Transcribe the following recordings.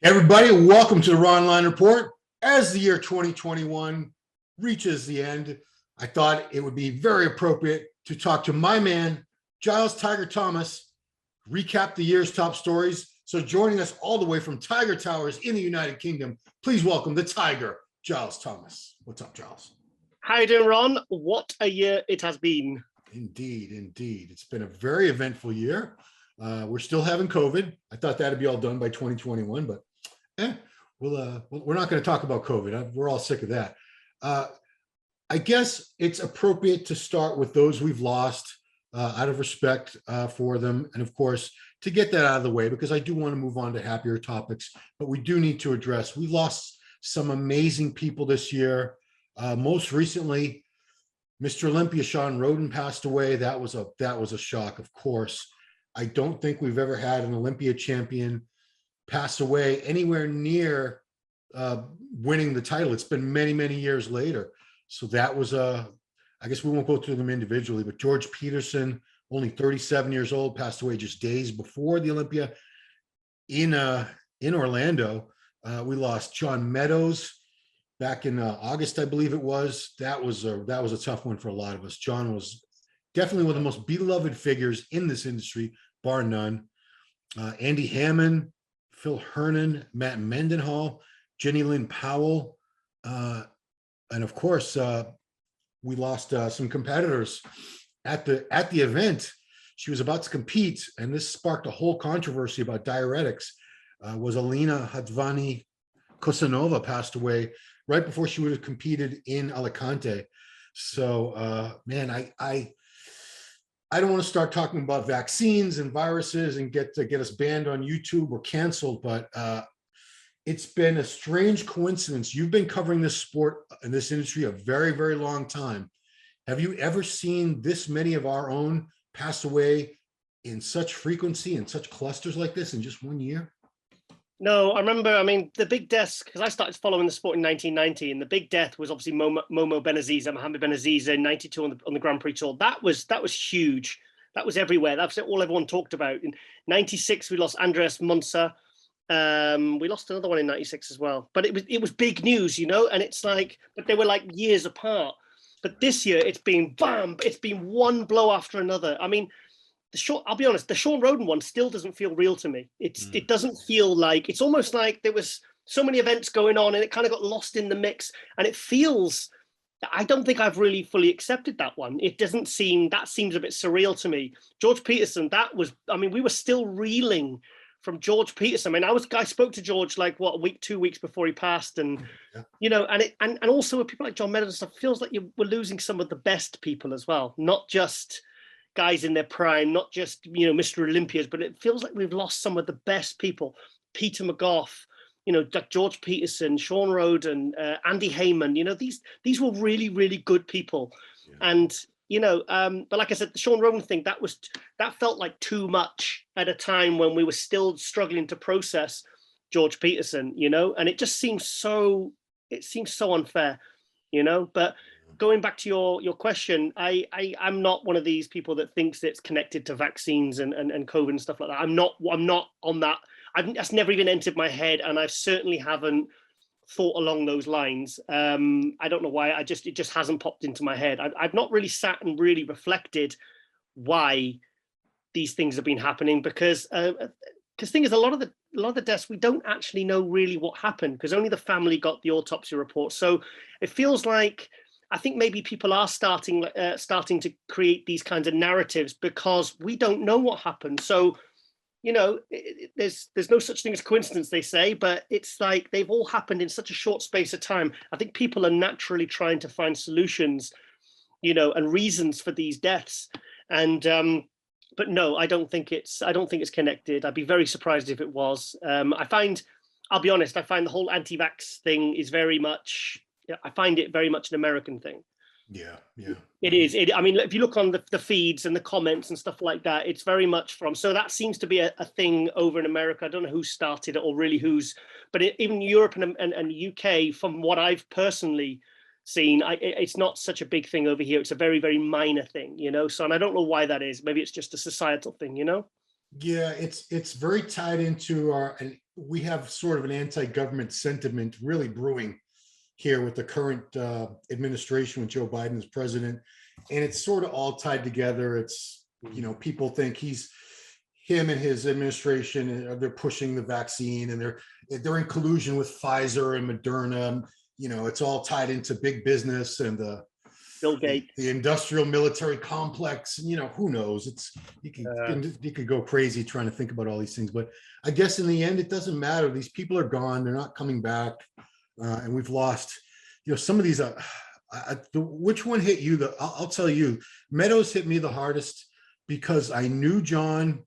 Everybody, welcome to the Raw Online Report. As the year 2021 reaches the end, I thought it would be very appropriate to talk to my man, Giles Tiger Thomas, recap the year's top stories. So joining us all the way from Tiger Towers in the United Kingdom, please welcome the Tiger, Giles Thomas. What's up, Giles? How you doing, Ron? What a year it has been. Indeed, indeed. It's been a very eventful year. We're still having COVID. I thought that'd be all done by 2021, but we're not going to talk about COVID. We're all sick of that. I guess it's appropriate to start with those we've lost out of respect for them. And of course, to get that out of the way, because I do want to move on to happier topics, but we do need to address, we lost some amazing people this year. Most recently, Mr. Olympia, Shaun Clarida passed away. That was a shock, of course. I don't think we've ever had an Olympia champion pass away anywhere near winning the title. It's been many, many years later. So that was I guess we won't go through them individually, but George Peterson, only 37 years old, passed away just days before the Olympia in Orlando. We lost John Meadows back in August, I believe it was. That was a tough one for a lot of us. John was definitely one of the most beloved figures in this industry, bar none. Andy Hammond, Phil Hernan, Matt Mendenhall, Jenny Lynn Powell, and of course, we lost some competitors at the event. She was about to compete, and this sparked a whole controversy about diuretics. Was Alina Hadvani Kosanova passed away right before she would have competed in Alicante. So, man, I don't want to start talking about vaccines and viruses and get us banned on YouTube or canceled, but it's been a strange coincidence. You've been covering this sport and this industry a very, very long time. Have you ever seen this many of our own pass away in such frequency and such clusters like this in just 1 year? No, I remember, the big deaths, because I started following the sport in 1990, and the big death was obviously Mohamed Benaziza in 92 on the Grand Prix Tour. That was huge. That was everywhere. That's all everyone talked about. In 96, we lost Andreas Munzer. We lost another one in 96 as well. But it was big news, and it's like, but they were like years apart. But this year, it's been one blow after another. I'll be honest, the Shaun Clarida one still doesn't feel real to me. It doesn't feel like, it's almost like there was so many events going on and it kind of got lost in the mix. And it feels, I don't think I've really fully accepted that one. That seems a bit surreal to me. George Peterson, we were still reeling from George Peterson. I spoke to George like a week, 2 weeks before he passed. And, and also with people like John Meadows and stuff, it feels like we're losing some of the best people as well. Not just guys in their prime, not just, Mr. Olympias, but it feels like we've lost some of the best people. Peter McGough, George Peterson, Shaun Clarida, Andy Heyman, these were really, really good people. Yeah. And, but like I said, the Shaun Clarida thing, that felt like too much at a time when we were still struggling to process George Peterson, and it just seems so unfair, but going back to your question, I'm not one of these people that thinks it's connected to vaccines and COVID and stuff like that. I'm not on that. That's never even entered my head, and I certainly haven't thought along those lines. I don't know why. It just hasn't popped into my head. I've not really sat and really reflected why these things have been happening, because thing is, a lot of the deaths, we don't actually know really what happened, because only the family got the autopsy report. So it feels like, I think maybe people are starting to create these kinds of narratives because we don't know what happened. So, there's no such thing as coincidence, they say, but it's like they've all happened in such a short space of time. I think people are naturally trying to find solutions, and reasons for these deaths. And but no, I don't think it's connected. I'd be very surprised if it was. I'll be honest, I find the whole anti-vax thing is I find it very much an American thing. Yeah. It is. If you look on the feeds and the comments and stuff like that, it's very much so that seems to be a thing over in America. I don't know who started it or really but even Europe and UK, from what I've personally seen, it's not such a big thing over here. It's a very, very minor thing, so, and I don't know why that is. Maybe it's just a societal thing, Yeah, it's very tied into we have sort of an anti-government sentiment really brewing here with the current administration with Joe Biden as president, and it's sort of all tied together. It's, people think him and his administration, they're pushing the vaccine, and they're in collusion with Pfizer and Moderna. It's all tied into big business and Bill Gates, the industrial military complex. Who knows? You could go crazy trying to think about all these things, but I guess in the end, it doesn't matter. These people are gone; they're not coming back, and we've lost. Some of these. Which one hit you? I'll tell you. Meadows hit me the hardest because I knew John.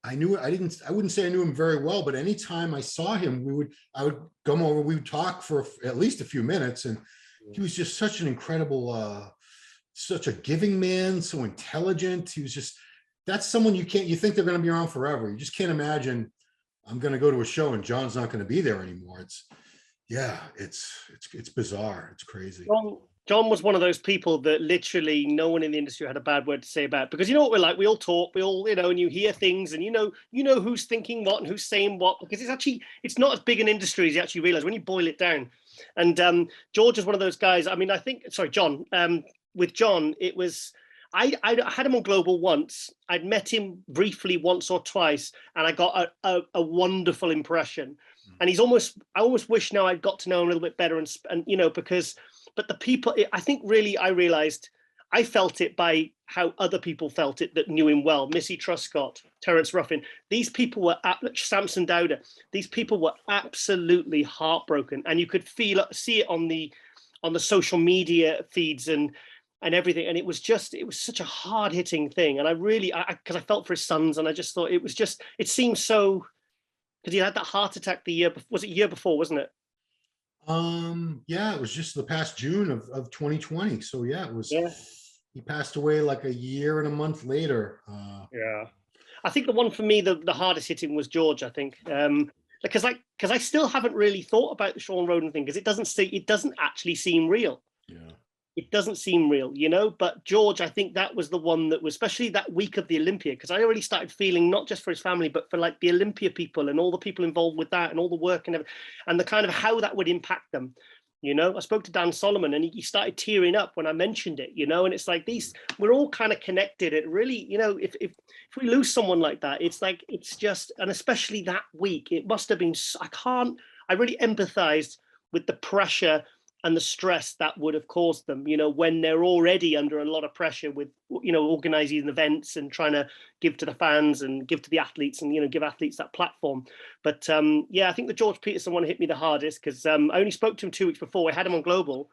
I wouldn't say I knew him very well, but anytime I saw him, I would come over, we would talk for at least a few minutes. And he was just such an incredible, such a giving man, so intelligent. He was just, that's someone you think they're going to be around forever. You just can't imagine I'm going to go to a show and John's not going to be there anymore. It's bizarre. It's crazy. John was one of those people that literally no one in the industry had a bad word to say about, because you know what we're like, we all talk, we all, and you hear things and you know who's thinking what and who's saying what, because it's not as big an industry as you actually realize when you boil it down. And George is one of those guys. I mean, John, with John, it was, I had him on Global once. I'd met him briefly once or twice, and I got a wonderful impression. And I almost wish now I'd got to know him a little bit better, and but the people, I think really I realized I felt it by how other people felt it that knew him well. Missy Truscott, Terence Ruffin, these people were, Samson Dowder, these people were absolutely heartbroken, and you could see it on the social media feeds and everything. And it was such a hard hitting thing. And because I felt for his sons, and I just thought it seemed so, because he had that heart attack year before, wasn't it? Yeah, it was just the past June of 2020. So yeah, it was. Yeah. He passed away like a year and a month later. Yeah, I think the one for me, the hardest hitting was George. I think because I still haven't really thought about the Shaun Roden thing, because it doesn't actually seem real. Yeah. It doesn't seem real, but George, I think that was the one that was, especially that week of the Olympia, because I already started feeling not just for his family, but for like the Olympia people and all the people involved with that and all the work and everything, and the kind of how that would impact them. I spoke to Dan Solomon, and he started tearing up when I mentioned it, and it's like we're all kind of connected. It really, if we lose someone like that, it's just, and especially that week, it must have been, I really empathized with the pressure and the stress that would have caused them, when they're already under a lot of pressure with, organizing events and trying to give to the fans and give to the athletes and, give athletes that platform. But I think the George Peterson one hit me the hardest, because I only spoke to him 2 weeks before. I had him on Global,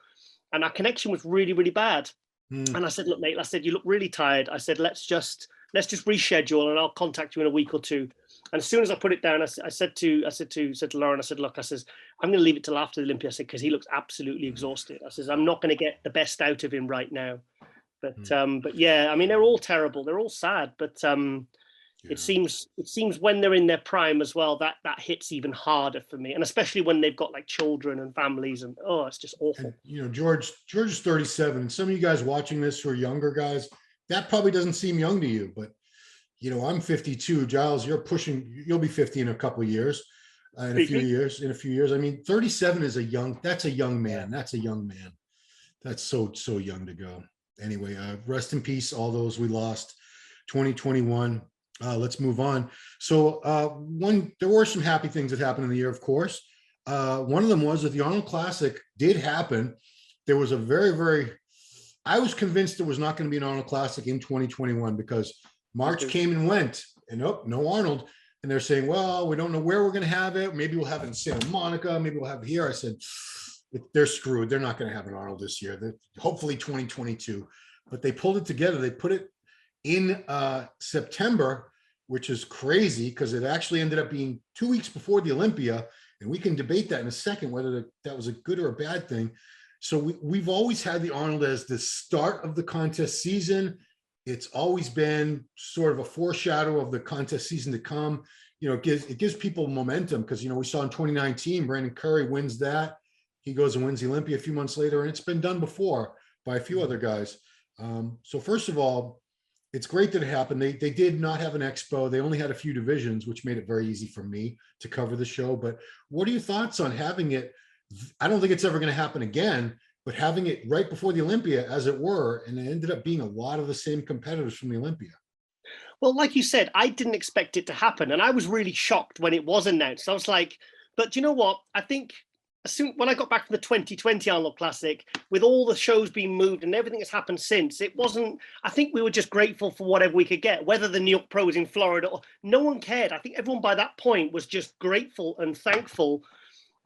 and our connection was really, really bad. And I said, look, mate, you look really tired. I said, let's just reschedule, and I'll contact you in a week or two. And as soon as I put it down, I said to Lauren, I said, look, I'm going to leave it till after the Olympia, because he looks absolutely exhausted. I says, I'm not going to get the best out of him right now. But yeah, I mean, they're all terrible. They're all sad. But it seems when they're in their prime as well, that hits even harder for me. And especially when they've got like children and families, and it's just awful. And, George is 37. And some of you guys watching this who are younger guys, that probably doesn't seem young to you, but I'm 52. Giles, you'll be 50 in a couple of years, in a few years. I mean, 37 is that's a young man. That's a young man. That's so young to go. Anyway, rest in peace, all those we lost. 2021. Let's move on. So there were some happy things that happened in the year, of course. One of them was that the Arnold Classic did happen. There was I was convinced there was not going to be an Arnold Classic in 2021, because March came and went, and no Arnold. And they're saying, well, we don't know where we're going to have it. Maybe we'll have it in Santa Monica. Maybe we'll have it here. I said, they're screwed. They're not going to have an Arnold this year. Hopefully 2022. But they pulled it together. They put it in September, which is crazy, because it actually ended up being 2 weeks before the Olympia. And we can debate that in a second, whether that was a good or a bad thing. So we've always had the Arnold as the start of the contest season. It's always been sort of a foreshadow of the contest season to come. It gives people momentum, because, we saw in 2019, Brandon Curry wins that. He goes and wins the Olympia a few months later, and it's been done before by a few other guys. So first of all, it's great that it happened. They did not have an expo. They only had a few divisions, which made it very easy for me to cover the show. But what are your thoughts on having it? I don't think it's ever going to happen again, but having it right before the Olympia, as it were, and it ended up being a lot of the same competitors from the Olympia. Well, like you said, I didn't expect it to happen. And I was really shocked when it was announced. I was like, but you know what? I think when I got back from the 2020 Arnold Classic, with all the shows being moved and everything that's happened since, it wasn't, I think we were just grateful for whatever we could get, whether the New York Pro was in Florida or no one cared. I think everyone by that point was just grateful and thankful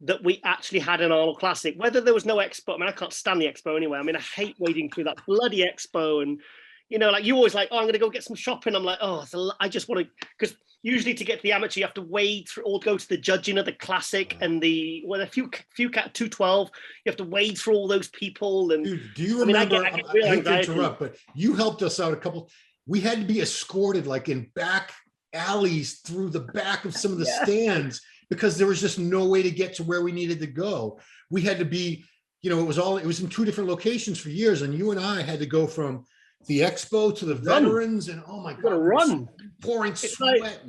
that we actually had an Arnold Classic, whether there was no expo. I mean, I can't stand the expo anyway. I mean, I hate wading through that bloody expo. And, you know, like you always like, oh, I'm going to go get some shopping. I'm like, oh, I just want to, because usually to get to the amateur, you have to wade through or go to the judging of the classic and the, well, a few 212, you have to wade through all those people. And dude, do you remember, I hate to interrupt, but you helped us out we had to be escorted like in back alleys through the back of some of the stands, because there was just no way to get to where we needed to go. We had to be, you know, it was in two different locations for years. And you and I had to go from the expo to the veterans, and oh my God, run, pouring sweat. Like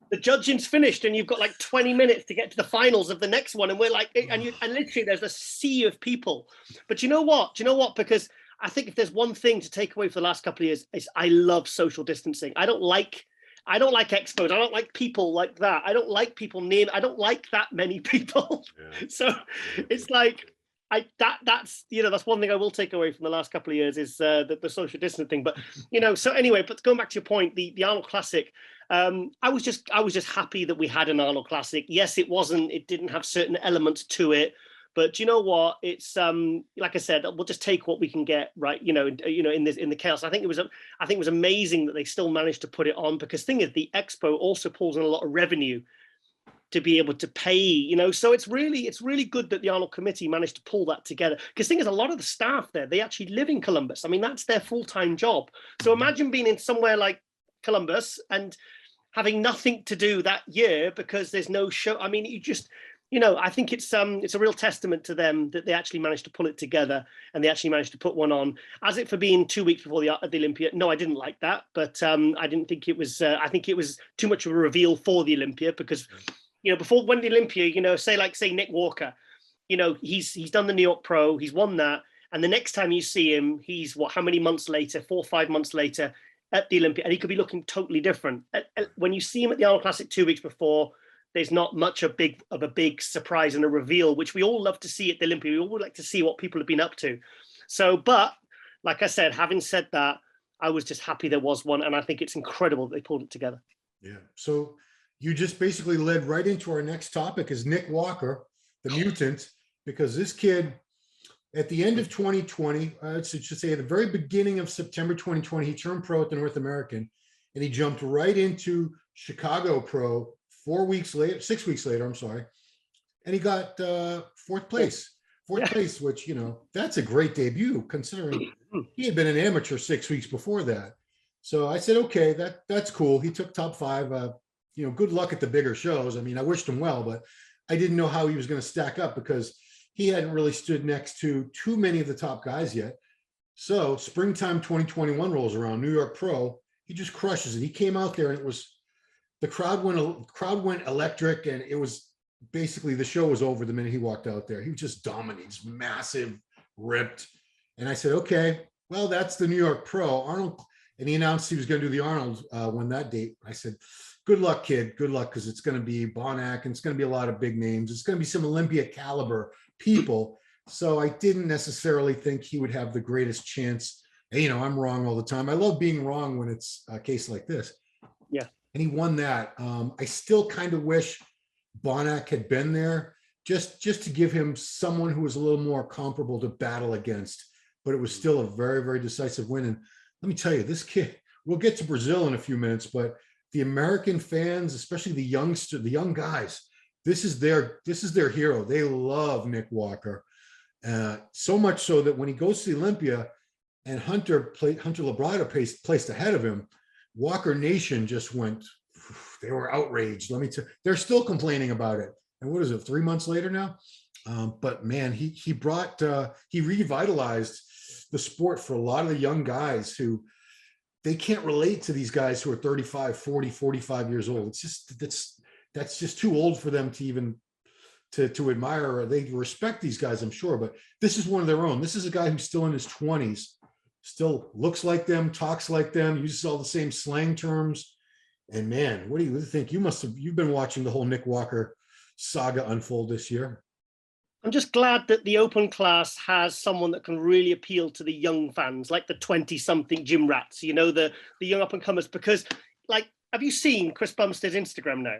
the judging's finished and you've got like 20 minutes to get to the finals of the next one. And we're like, and literally there's a sea of people. But you know what? Because I think if there's one thing to take away for the last couple of years, is I love social distancing. I don't like expos. I don't like people like that. I don't like people near. I don't like that many people. Yeah. So it's like that's that's one thing I will take away from the last couple of years is the social distancing thing. But so anyway, but going back to your point, the Arnold Classic. I was just happy that we had an Arnold Classic. Yes, it didn't have certain elements to it. But you know what? It's like I said, we'll just take what we can get, right? In the chaos. I think it was amazing that they still managed to put it on, because thing is, the expo also pulls in a lot of revenue to be able to pay. So it's really good that the Arnold Committee managed to pull that together. Because thing is, a lot of the staff there, they actually live in Columbus. I mean, that's their full-time job. So imagine being in somewhere like Columbus and having nothing to do that year because there's no show. I mean, I think it's a real testament to them that they actually managed to pull it together and they actually managed to put one on. As it for being 2 weeks before the Olympia, no, I didn't like that, but I didn't think it was. I think it was too much of a reveal for the Olympia, because before when the Olympia, say Nick Walker, he's done the New York Pro, he's won that, and the next time you see him, he's how many months later, 4 or 5 months later at the Olympia, and he could be looking totally different. When you see him at the Arnold Classic 2 weeks before, there's not much of a big surprise and a reveal, which we all love to see at the Olympia. We all like to see what people have been up to. So, but like I said, having said that, I was just happy there was one, and I think it's incredible that they pulled it together. Yeah. So you just basically led right into our next topic, is Nick Walker, the mutant, because this kid, at the end of 2020, I should say at the very beginning of September 2020, he turned pro at the North American, and he jumped right into Chicago Pro 6 weeks later, I'm sorry. And he got fourth place, which, that's a great debut considering he had been an amateur 6 weeks before that. So I said, okay, that's cool. He took top 5, good luck at the bigger shows. I mean, I wished him well, but I didn't know how he was going to stack up because he hadn't really stood next to too many of the top guys yet. So springtime 2021 rolls around, New York Pro, he just crushes it. He came out there and the crowd went electric, and it was basically, the show was over the minute he walked out there. He was just dominating, massive, ripped. And I said, okay, well, that's the New York Pro. Arnold, and he announced he was going to do the Arnold when that date. I said, good luck, kid. Good luck, because it's going to be Bonac, and it's going to be a lot of big names. It's going to be some Olympia caliber people. So I didn't necessarily think he would have the greatest chance. And, I'm wrong all the time. I love being wrong when it's a case like this. Yeah. And he won that. I still kind of wish Bonac had been there just to give him someone who was a little more comparable to battle against, but it was still a very, very decisive win. And let me tell you, this kid, we'll get to Brazil in a few minutes, but the American fans, especially the young guys, this is their hero. They love Nick Walker. So much so that when he goes to the Olympia and Hunter Labrada placed ahead of him, Walker Nation just went, they were outraged. Let me tell you, they're still complaining about it. And what is it, 3 months later now? But man, he revitalized the sport for a lot of the young guys who they can't relate to these guys who are 35, 40, 45 years old. It's just, that's just too old for them to even to admire. Or they respect these guys, I'm sure, but this is one of their own. This is a guy who's still in his 20s, still looks like them, talks like them, uses all the same slang terms. And man, what do you think? You've been watching the whole Nick Walker saga unfold this year. I'm just glad that the open class has someone that can really appeal to the young fans, like the 20-something gym rats, you know, the young up and comers. Because, like, have you seen Chris Bumstead's Instagram now?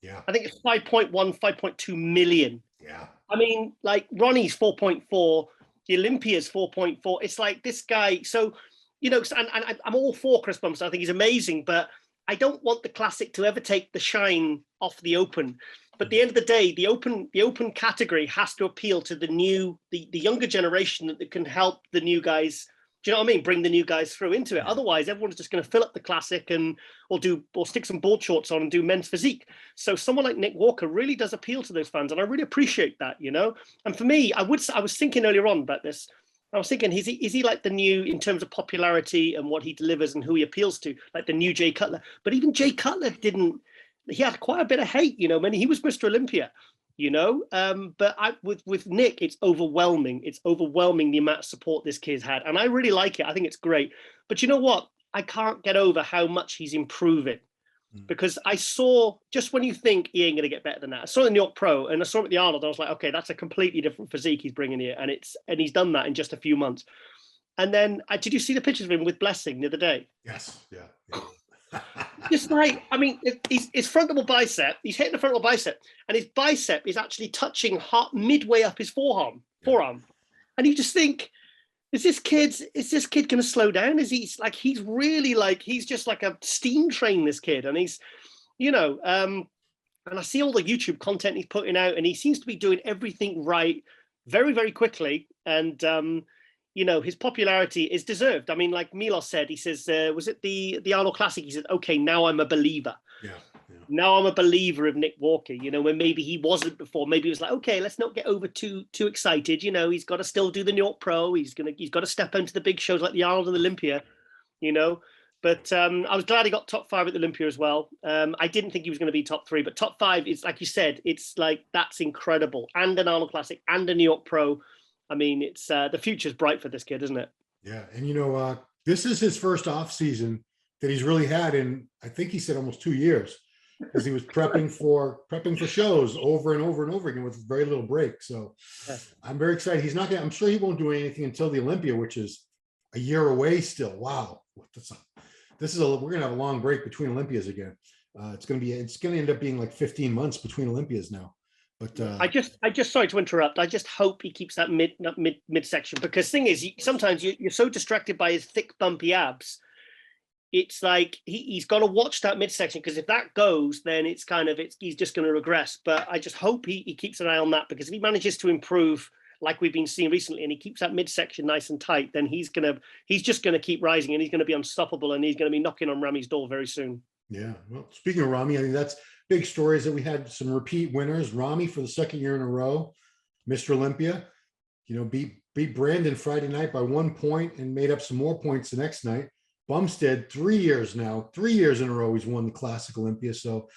Yeah. I think it's 5.1, 5.2 million. Yeah. I mean, like, Ronnie's 4.4, the Olympia's 4.4. It's like this guy. So, you know, and I'm all for Chris Bumstead. I think he's amazing, but I don't want the classic to ever take the shine off the open. But at the end of the day, the open category has to appeal to the younger generation that can help the new guys. Do you know what I mean? Bring the new guys through into it. Otherwise, everyone's just going to fill up the classic or stick some board shorts on and do men's physique. So someone like Nick Walker really does appeal to those fans, and I really appreciate that, you know. And for me, I was thinking earlier on about this. I was thinking, is he like the new, in terms of popularity and what he delivers and who he appeals to, like the new Jay Cutler? But even Jay Cutler didn't. He had quite a bit of hate, you know. He was Mr. Olympia, you know. But with Nick, it's overwhelming. It's overwhelming the amount of support this kid's had, and I really like it. I think it's great. But you know what? I can't get over how much he's improving, because I saw, just when you think he ain't going to get better than that, I saw it in the New York Pro and I saw it at the Arnold. I was like, okay, that's a completely different physique he's bringing here, and he's done that in just a few months. And then, did you see the pictures of him with Blessing the other day? Yes. Yeah. Just like, I mean, his frontal bicep, he's hitting the frontal bicep, and his bicep is actually touching midway up his forearm. And you just think, is this kid going to slow down? He's really like, he's just like a steam train, this kid. And he's, you know, and I see all the YouTube content he's putting out, and he seems to be doing everything right very, very quickly. And, you know, his popularity is deserved. I mean, like Milos said, he says, was it the Arnold Classic? He said, okay, now I'm a believer. Yeah. Now I'm a believer of Nick Walker, you know, when maybe he wasn't before. Maybe he was like, okay, let's not get over too excited. You know, he's got to still do the New York Pro. He's got to step into the big shows like the Arnold and Olympia, you know. But I was glad he got top 5 at the Olympia as well. I didn't think he was going to be top 3, but top 5 is, like you said, it's like, that's incredible. And an Arnold Classic and a New York Pro. I mean, it's the future's bright for this kid, isn't it? Yeah. And, you know, this is his first off season that he's really had in, I think he said, almost 2 years, because he was prepping for shows over and over and over again with very little break. So yeah. I'm very excited. I'm sure he won't do anything until the Olympia, which is a year away still. Wow. We're going to have a long break between Olympias again. It's going to end up being like 15 months between Olympias now. But I just sorry to interrupt. I just hope he keeps that midsection, because thing is, sometimes you're so distracted by his thick, bumpy abs. It's like he's got to watch that midsection, because if that goes, then it's he's just going to regress. But I just hope he keeps an eye on that, because if he manages to improve like we've been seeing recently, and he keeps that midsection nice and tight, then he's just going to keep rising, and he's going to be unstoppable, and he's going to be knocking on Ramy's door very soon. Yeah. Well, speaking of Ramy, I think that's big stories that we had some repeat winners. Ramy for the second year in a row, Mr. Olympia, you know, beat Brandon Friday night by 1 point and made up some more points the next night. Bumstead, 3 years in a row, he's won the Classic Olympia. So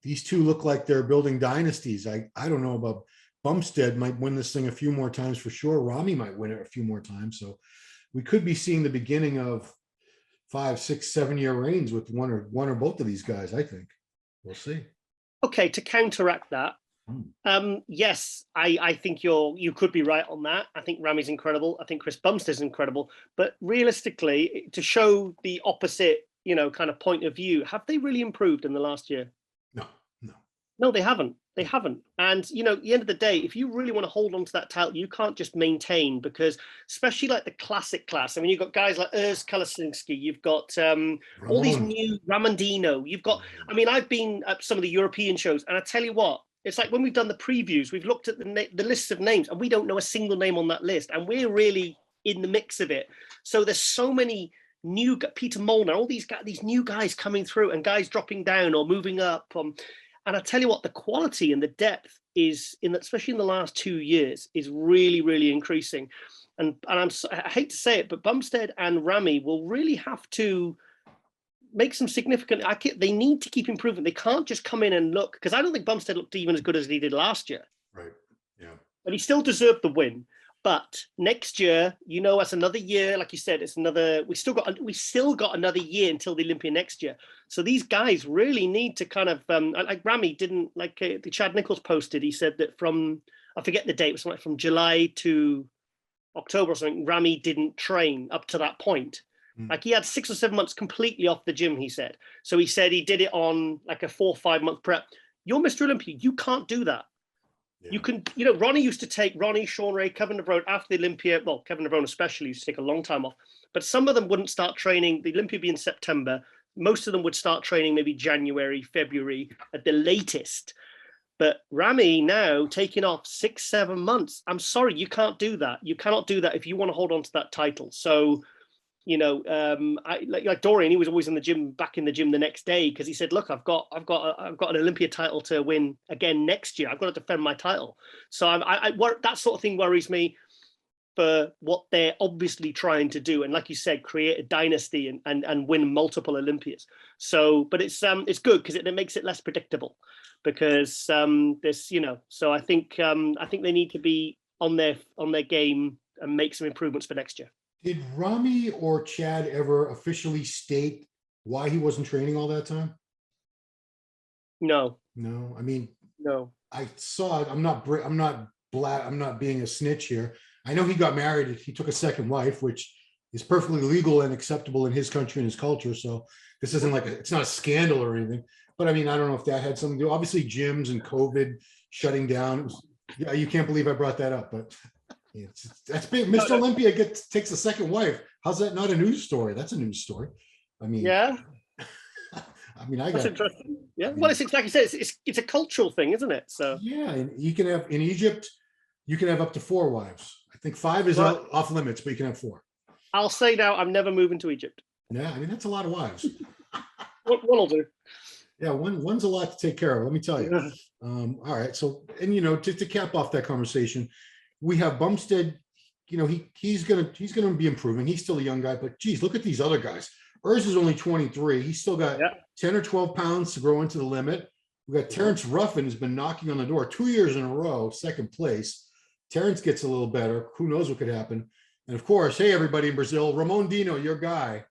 these two look like they're building dynasties. I don't know about Bumstead, might win this thing a few more times for sure. Ramy might win it a few more times. So we could be seeing the beginning of 5, 6, 7 year reigns with one or both of these guys. I think we'll see. Okay, to counteract that, yes, I think you could be right on that. I think Ramy's incredible. I think Chris Bumstead's incredible. But realistically, to show the opposite, you know, kind of point of view, have they really improved in the last year? No, they haven't. They haven't. And, you know, at the end of the day, if you really want to hold on to that title, you can't just maintain, because especially like the classic class, I mean, you've got guys like Kalasinski, you've got all these new Ramondino, you've got, I mean, I've been at some of the European shows, and I tell you what, it's like when we've done the previews, we've looked at the lists of names, and we don't know a single name on that list, and we're really in the mix of it. So there's so many new, Peter Molnar, all these new guys coming through, and guys dropping down or moving up. And I tell you what, the quality and the depth is, especially in the last 2 years, is really, really increasing. And I hate to say it, but Bumstead and Ramy will really have to make some significant. They need to keep improving. They can't just come in and look, because I don't think Bumstead looked even as good as he did last year. Right. Yeah. But he still deserved the win. But next year, that's another year. Like you said, it's another. We still got another year until the Olympia next year. So these guys really need to kind of like Ramy didn't like the Chad Nichols posted. He said that from, I forget the date, it was something like from July to October or something. Ramy didn't train up to that point. Like he had 6 or 7 months completely off the gym, he said. So he said he did it on like a 4 or 5 month prep. You're Mr. Olympia. You can't do that. Yeah. You can, Ronnie used to take, Shaun Ray, Kevin DeVrone after the Olympia. Well, Kevin DeVrone especially used to take a long time off. But some of them wouldn't start training. The Olympia be in September. Most of them would start training maybe January, February at the latest. But Ramy now taking off 6, 7 months. I'm sorry, you can't do that. You cannot do that if you want to hold on to that title. So, like Dorian, he was always back in the gym the next day, because he said, "Look, I've got an Olympia title to win again next year. I've got to defend my title." So that sort of thing worries me for what they're obviously trying to do, and like you said, create a dynasty and win multiple Olympias. So, but it's good because it makes it less predictable, because So I think they need to be on their game and make some improvements for next year. Did Ramy or Chad ever officially state why he wasn't training all that time? No. I mean, no. I saw it. I'm not being a snitch here. I know he got married. He took a second wife, which is perfectly legal and acceptable in his country and his culture. So this isn't it's not a scandal or anything. But I mean, I don't know if that had something to do. Obviously, gyms and COVID shutting down. Yeah, you can't believe I brought that up, but. That's big. Mr. Olympia takes a second wife. How's that not a news story? That's a news story. I mean, yeah. That's interesting. Yeah. Well, it's like you said, it's a cultural thing, isn't it? So yeah, and you can have in Egypt, you can have up to 4 wives. I think 5 is off limits, but you can have 4. I'll say now, I'm never moving to Egypt. Yeah, I mean that's a lot of wives. One will do. Yeah, one's a lot to take care of. Let me tell you. All right, so to cap off that conversation. We have Bumstead, he's gonna be improving. He's still a young guy, but geez, look at these other guys. Urs is only 23. He's still got 10 or 12 pounds to grow into the limit. We got Terrence Ruffin, who's been knocking on the door 2 years in a row, second place. Terrence gets a little better. Who knows what could happen? And of course, hey, everybody in Brazil, Ramon Dino, your guy,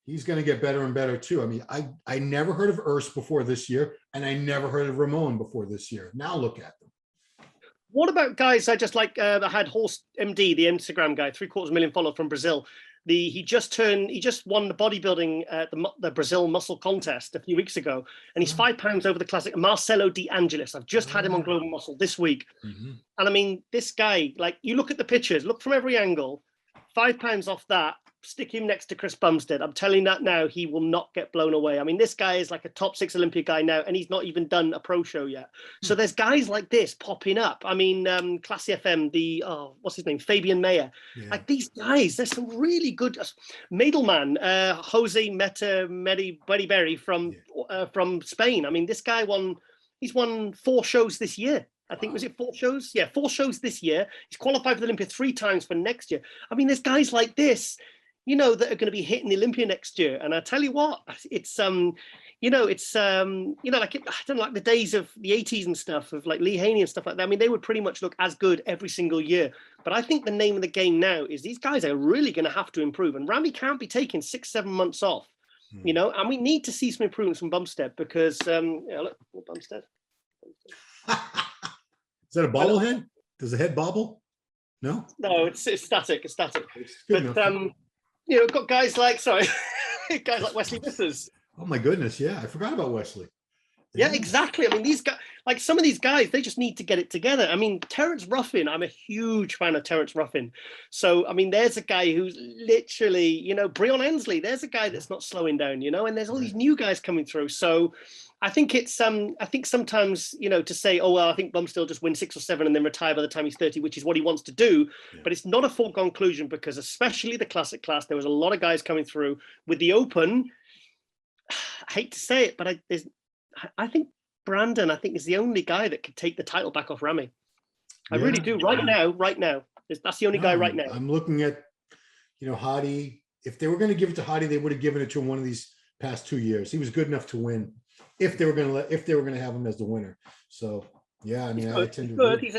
he's going to get better and better too. I mean, I never heard of Urs before this year, and I never heard of Ramon before this year. Now look at them. What about guys? I just I had Horst MD, the Instagram guy, 750,000 followers from Brazil. He just won the bodybuilding the Brazil muscle contest a few weeks ago, and he's 5 pounds over the classic. Marcelo De Angelis. I've just had him on Global Muscle this week, and I mean, this guy, like, you look at the pictures, look from every angle, 5 pounds off that. Stick him next to Chris Bumstead. I'm telling that now, he will not get blown away. I mean, this guy is like a top 6 Olympia guy now, and he's not even done a pro show yet. So there's guys like this popping up. I mean, Classy FM, what's his name? Fabian Mayer. Yeah. Like these guys, there's some really good Middleman, Jose Berry from Spain. I mean, this guy he's won 4 shows this year. I think, was it 4 shows? Yeah, 4 shows this year. He's qualified for the Olympia 3 times for next year. I mean, there's guys like this, that are going to be hitting the Olympia next year. And I tell you what, it's, I don't know, like the days of the 80s and stuff, of like Lee Haney and stuff like that. I mean, they would pretty much look as good every single year. But I think the name of the game now is these guys are really going to have to improve. And Ramy can't be taking 6, 7 months off, and we need to see some improvements from Bumstead, because, look, Bumstead. Is that a bobblehead? Does the head bobble? No, it's static. It's static. But got guys like guys like Wesley Missers. Oh my goodness, yeah, I forgot about Wesley. Yeah, exactly. I mean, these guys, like some of these guys, they just need to get it together. I mean, Terrence Ruffin, I'm a huge fan of Terrence Ruffin. So, I mean, there's a guy who's literally, Breon Ensley, there's a guy that's not slowing down, and there's all these new guys coming through. So I think it's, I think sometimes, to say, oh, well, I think Bumstead will just win 6 or 7 and then retire by the time he's 30, which is what he wants to do. Yeah. But it's not a foregone conclusion, because especially the classic class, there was a lot of guys coming through with the open. I hate to say it, but I think Brandon, is the only guy that could take the title back off Ramy. I really do. Right now. That's the only guy right now. I'm looking at, Hadi. If they were going to give it to Hadi, they would have given it to one of these past 2 years. He was good enough to win if they were going to have him as the winner. So yeah, I mean, I tend to agree.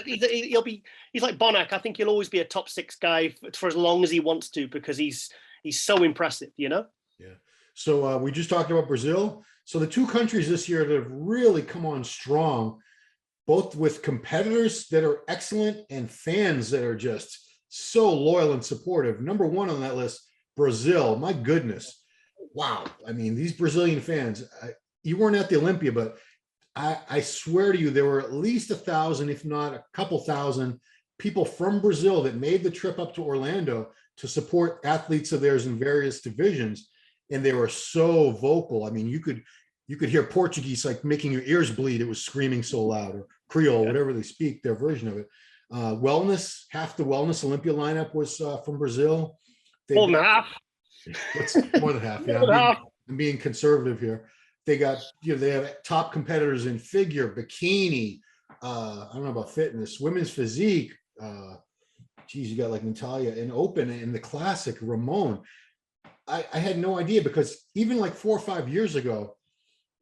He's like Bonac. I think he'll always be a top 6 guy for as long as he wants to, because he's so impressive, you know? Yeah. So we just talked about Brazil. So the 2 countries this year that have really come on strong, both with competitors that are excellent and fans that are just so loyal and supportive. Number 1 on that list, Brazil. My goodness. Wow. I mean, these Brazilian fans, you weren't at the Olympia, but I swear to you, there were at least 1,000, if not a couple thousand people from Brazil that made the trip up to Orlando to support athletes of theirs in various divisions. And they were so vocal. I mean, you could hear Portuguese like making your ears bleed. It was screaming so loud, or Creole, whatever they speak, their version of it. Wellness, half the Wellness Olympia lineup was from Brazil. More than half. What's more than half? Yeah, I'm being conservative here. They got, they have top competitors in figure, bikini. I don't know about fitness, women's physique. You got like Natalia in open, and the classic Ramon. I had no idea, because even like 4 or 5 years ago,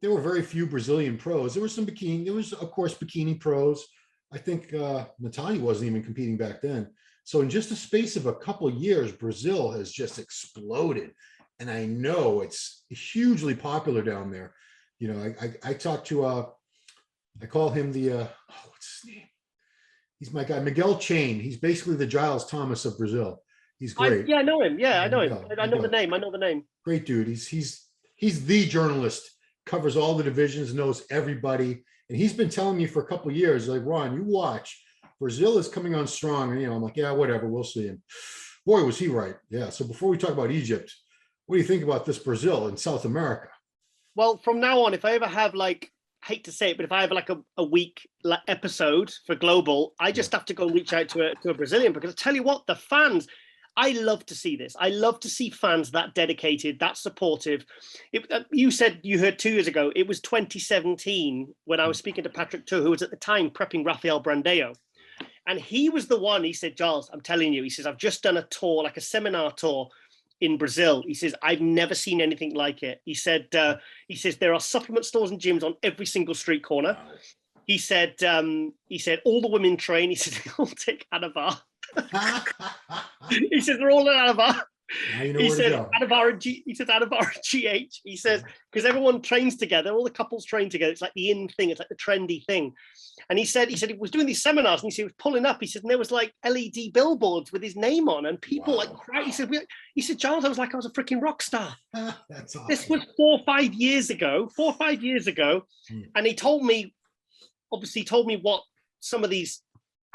there were very few Brazilian pros. There was some bikini. There was, of course, bikini pros. I think Natalia wasn't even competing back then. So in just a space of a couple of years, Brazil has just exploded. And I know it's hugely popular down there. I talked to, I call him the, what's his name? He's my guy, Miguel Chain. He's basically the Giles Thomas of Brazil. He's great. I know him. Yeah, I know him. I know the name. I know the name. Great dude. He's the journalist, covers all the divisions, knows everybody. And he's been telling me for a couple of years, like, Ron, you watch, Brazil is coming on strong. And, I'm like, yeah, whatever, we'll see. And boy, was he right. Yeah. So before we talk about Egypt, what do you think about this Brazil in South America? Well, from now on, if I ever have hate to say it, but if I have like a week episode for Global, I just have to go and reach out to a Brazilian, because I tell you what, the fans, I love to see this. I love to see fans that dedicated, that supportive. You said you heard 2 years ago, it was 2017 when I was speaking to Patrick Too, who was at the time prepping Rafael Brandeo. And he was the one, he said, Giles, I'm telling you, he says, I've just done a tour, like a seminar tour in Brazil. He says, I've never seen anything like it. He said, there are supplement stores and gyms on every single street corner. He said, all the women train. He said, they all take Anavar. He says, they're all at Anavar. He said, Anavar and GH. He says, because everyone trains together, all the couples train together. It's like the in thing. It's like the trendy thing. And he said he was doing these seminars, and he was pulling up. He said, and there was like LED billboards with his name on, and people like cried. He said, Giles, I was like, I was a freaking rock star. That's awesome. This was 4 or 5 years ago. And he told me what some of these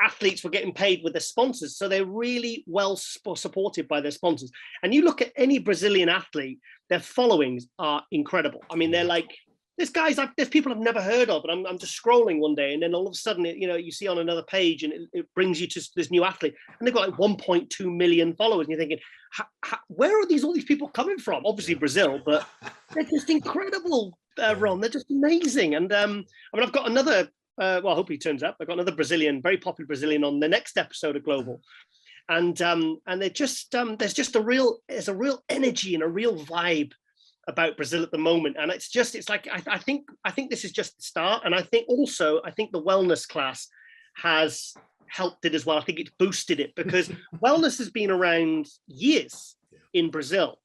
athletes were getting paid with their sponsors. So they're really well supported by their sponsors. And you look at any Brazilian athlete, their followings are incredible. I mean, they're like, there's people I've never heard of, and I'm just scrolling one day, and then all of a sudden, you see on another page, and it brings you to this new athlete, and they've got like 1.2 million followers, and you're thinking, where are all these people coming from? Obviously Brazil, but they're just incredible, Ron. They're just amazing. And I've got another, I hope he turns up. I've got another Brazilian, very popular Brazilian, on the next episode of Global, and they're just there's a real energy and a real vibe about Brazil at the moment. And it's like, I think this is just the start. And I think the wellness class has helped it as well. I think it's boosted it, because wellness has been around years in Brazil.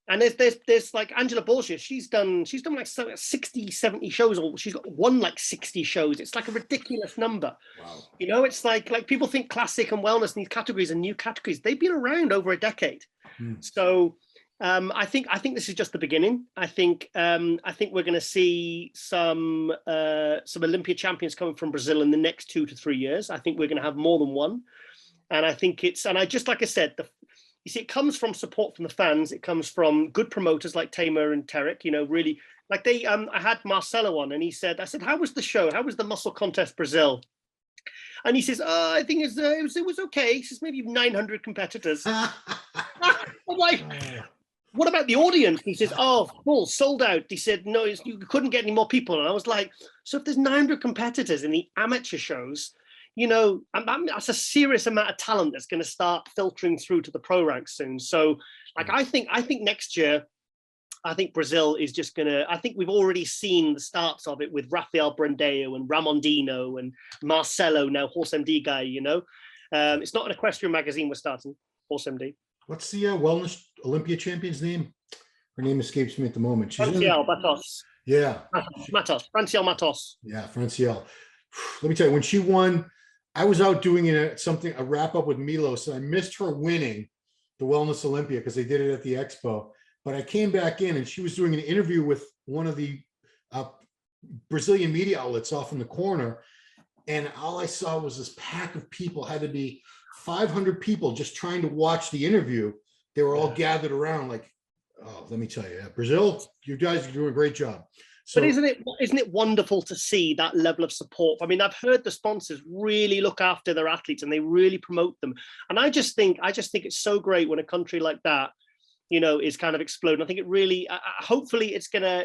And there's like Angela Borges, she's done like 60, 70 shows, or she's got won like 60 shows. It's like a ridiculous number. Wow. It's like people think classic and wellness and these categories are new categories. They've been around over a decade. So I think this is just the beginning. I think we're going to see some Olympia champions coming from Brazil in the next 2 to 3 years. I think we're going to have more than one, and I think like I said, you see, it comes from support from the fans. It comes from good promoters like Tamer and Tarek. Really, like I had Marcelo on, and I said, how was the show? How was the Muscle Contest Brazil? And he says, I think it was okay. He says maybe 900 competitors. I'm like, what about the audience? He says, full, sold out. He said, no, you couldn't get any more people. And I was like, so if there's 900 competitors in the amateur shows, that's a serious amount of talent that's going to start filtering through to the pro ranks soon. So, like, I think next year, I think Brazil is just gonna. I think we've already seen the starts of it with Rafael Brandao and Ramondino and Marcelo now, Horse MD guy. It's not an equestrian magazine we're starting. Horse MD. What's the wellness Olympia champion's name? Her name escapes me at the moment. She's Franciel Matos. Yeah. Franciel Matos. Yeah, Franciel. Let me tell you, when she won, I was out doing a wrap up with Meadows, so I missed her winning the Wellness Olympia because they did it at the expo. But I came back in and she was doing an interview with one of the Brazilian media outlets off in the corner. And all I saw was this pack of people, had to be 500 people just trying to watch the interview. They were all gathered around like, oh, let me tell you, Brazil, you guys are doing a great job. So, but isn't it wonderful to see that level of support? I mean, I've heard the sponsors really look after their athletes and they really promote them. And I just think it's so great when a country like that, is kind of exploding. I think it really, hopefully it's gonna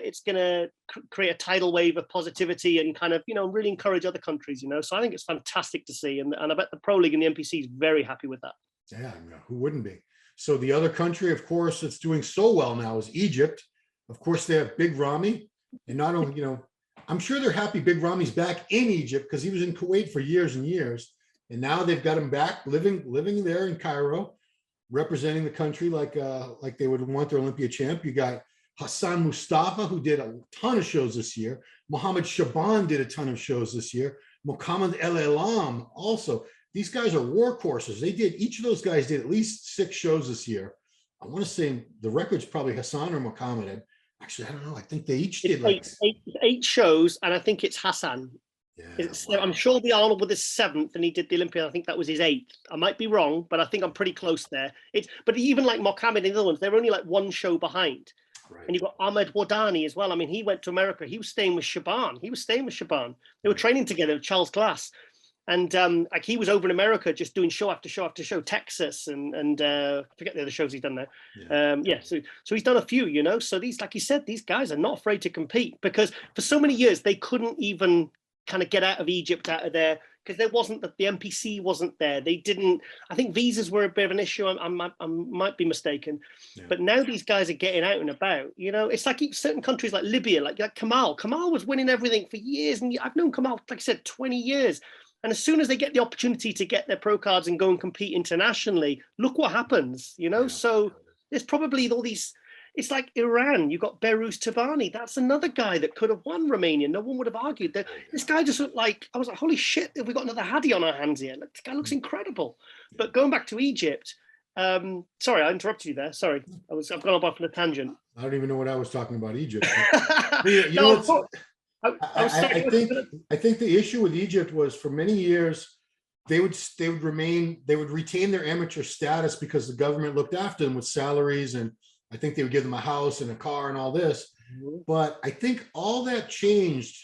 create a tidal wave of positivity and kind of, really encourage other countries, So I think it's fantastic to see. And I bet the Pro League and the NPC is very happy with that. Yeah, who wouldn't be? So the other country, of course, that's doing so well now is Egypt. Of course, they have Big Ramy. And not only, I'm sure they're happy Big Ramy's back in Egypt because he was in Kuwait for years and years. And now they've got him back living there in Cairo, representing the country like they would want their Olympia champ. You got Hassan Mustafa, who did a ton of shows this year. Mohammed Shaban did a ton of shows this year. Mohammed El Elam also. These guys are workhorses. Each of those guys did at least 6 shows this year. I want to say the record's probably Hassan or Mohammed. Actually, I don't know. I think they each did like eight shows, and I think it's Hassan. Yeah, wow. I'm sure the Arnold was his 7th, and he did the Olympia. I think that was his 8th. I might be wrong, but I think I'm pretty close there. But even like Mohammed and the other ones, they're only like 1 show behind. Right. And you've got Ahmed Wadani as well. I mean, he went to America. He was staying with Shaban. They were training together with Charles Glass. And like he was over in America just doing show after show after show, Texas and I forget the other shows he's done there. So he's done a few, So these, like you said, these guys are not afraid to compete because for so many years they couldn't even kind of get out of Egypt, out of there, because there wasn't the NPC wasn't there. They didn't. I think visas were a bit of an issue. I might be mistaken, but now these guys are getting out and about. It's like certain countries like Libya, like Kamal. Kamal was winning everything for years, and I've known Kamal, like I said, 20 years. And as soon as they get the opportunity to get their pro cards and go and compete internationally, look what happens, So there's probably all these, it's like Iran, you've got Behruz Tabani. That's another guy that could have won Romania. No one would have argued that. This guy just looked like, I was like, holy shit, have we got another Hadi on our hands here? This guy looks incredible. But going back to Egypt, sorry, I interrupted you there. Sorry, I've gone off on a tangent. I don't even know what I was talking about Egypt. I think the issue with Egypt was for many years they would retain their amateur status because the government looked after them with salaries, and I think they would give them a house and a car and all this. Mm-hmm. But I think all that changed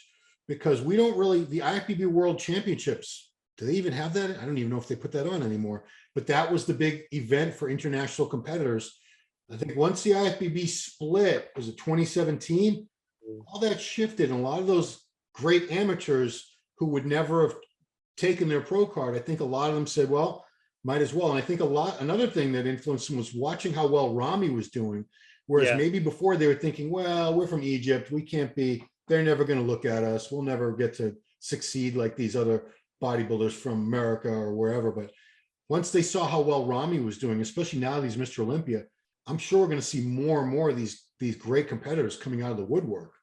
because the IFBB World Championships, do they even have that? I don't even know if they put that on anymore, but that was the big event for international competitors. I think once the IFBB split, was it 2017? All that shifted, and a lot of those great amateurs who would never have taken their pro card, I think a lot of them said, well, might as well. And I think another thing that influenced them was watching how well Ramy was doing. Whereas maybe before they were thinking, well, we're from Egypt. They're never going to look at us. We'll never get to succeed like these other bodybuilders from America or wherever. But once they saw how well Ramy was doing, especially now that he's Mr. Olympia, I'm sure we're going to see more and more of these great competitors coming out of the woodwork.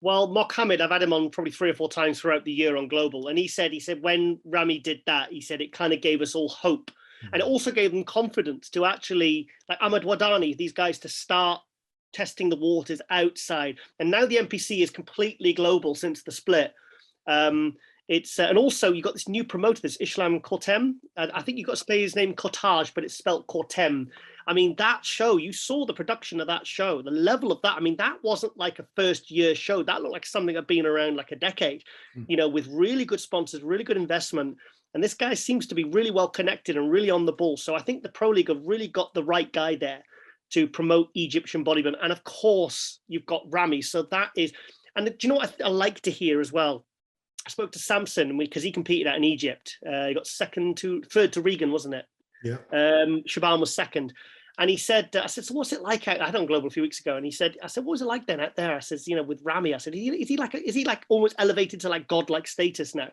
Well, Mohammed, I've had him on probably 3 or 4 times throughout the year on Global. And he said when Ramy did that, he said it kind of gave us all hope. Mm-hmm. And it also gave them confidence to actually, like Ahmed Wadani, these guys to start testing the waters outside. And now the NPC is completely global since the split. And also you got this new promoter, this Islam Kortem. I think you got to say his name Cottage, but it's spelled Kortem. I mean, that show, you saw the production of that show, the level of that. I mean, that wasn't like a first year show. That looked like something that had been around like a decade, with really good sponsors, really good investment. And this guy seems to be really well connected and really on the ball. So I think the Pro League have really got the right guy there to promote Egyptian bodybuilding. And of course, you've got Ramy. So that is, and do you know what I like to hear as well? I spoke to Samson because he competed out in Egypt. He got third to Regan, wasn't it? Yeah. Shaban was second. And he said, I said, so what's it like? I had on Global a few weeks ago, and I said, what was it like then out there? I said, with Ramy, I said, is he like almost elevated to like godlike status now?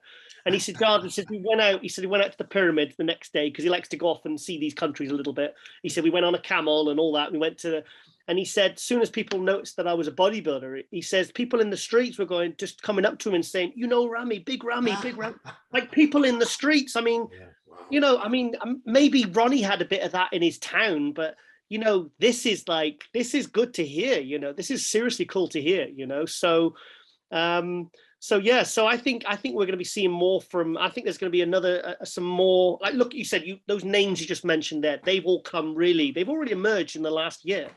And he said, God, he said, he went out to the pyramid the next day because he likes to go off and see these countries a little bit. He said, we went on a camel and all that. We went to and he said, as soon as people noticed that I was a bodybuilder, he says people in the streets were just coming up to him and saying, Ramy, big Ramy, big Ramy, like people in the streets. I mean, maybe Ronnie had a bit of that in his town, but this is good to hear. This is seriously cool to hear. So I think we're going to be seeing more from. I think there's going to be some more. Like, look, you said those names you just mentioned there. They've already emerged in the last year.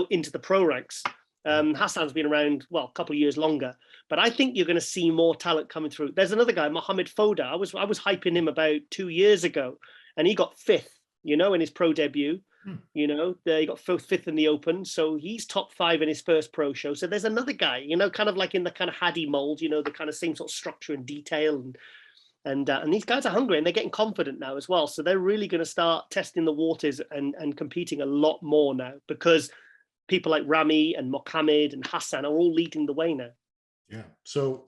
Into the pro ranks. Hassan's been around, a couple of years longer, but I think you're going to see more talent coming through. There's another guy, Mohammed Foda. I was hyping him about 2 years ago, and he got fifth, in his pro debut. He got fifth in the Open, so he's top 5 in his first pro show. So there's another guy, kind of like in the kind of Hadi mold, the kind of same sort of structure and detail, and these guys are hungry and they're getting confident now as well. So they're really going to start testing the waters and competing a lot more now, because people like Ramy and Mohammed and Hassan are all leading the way now. Yeah. So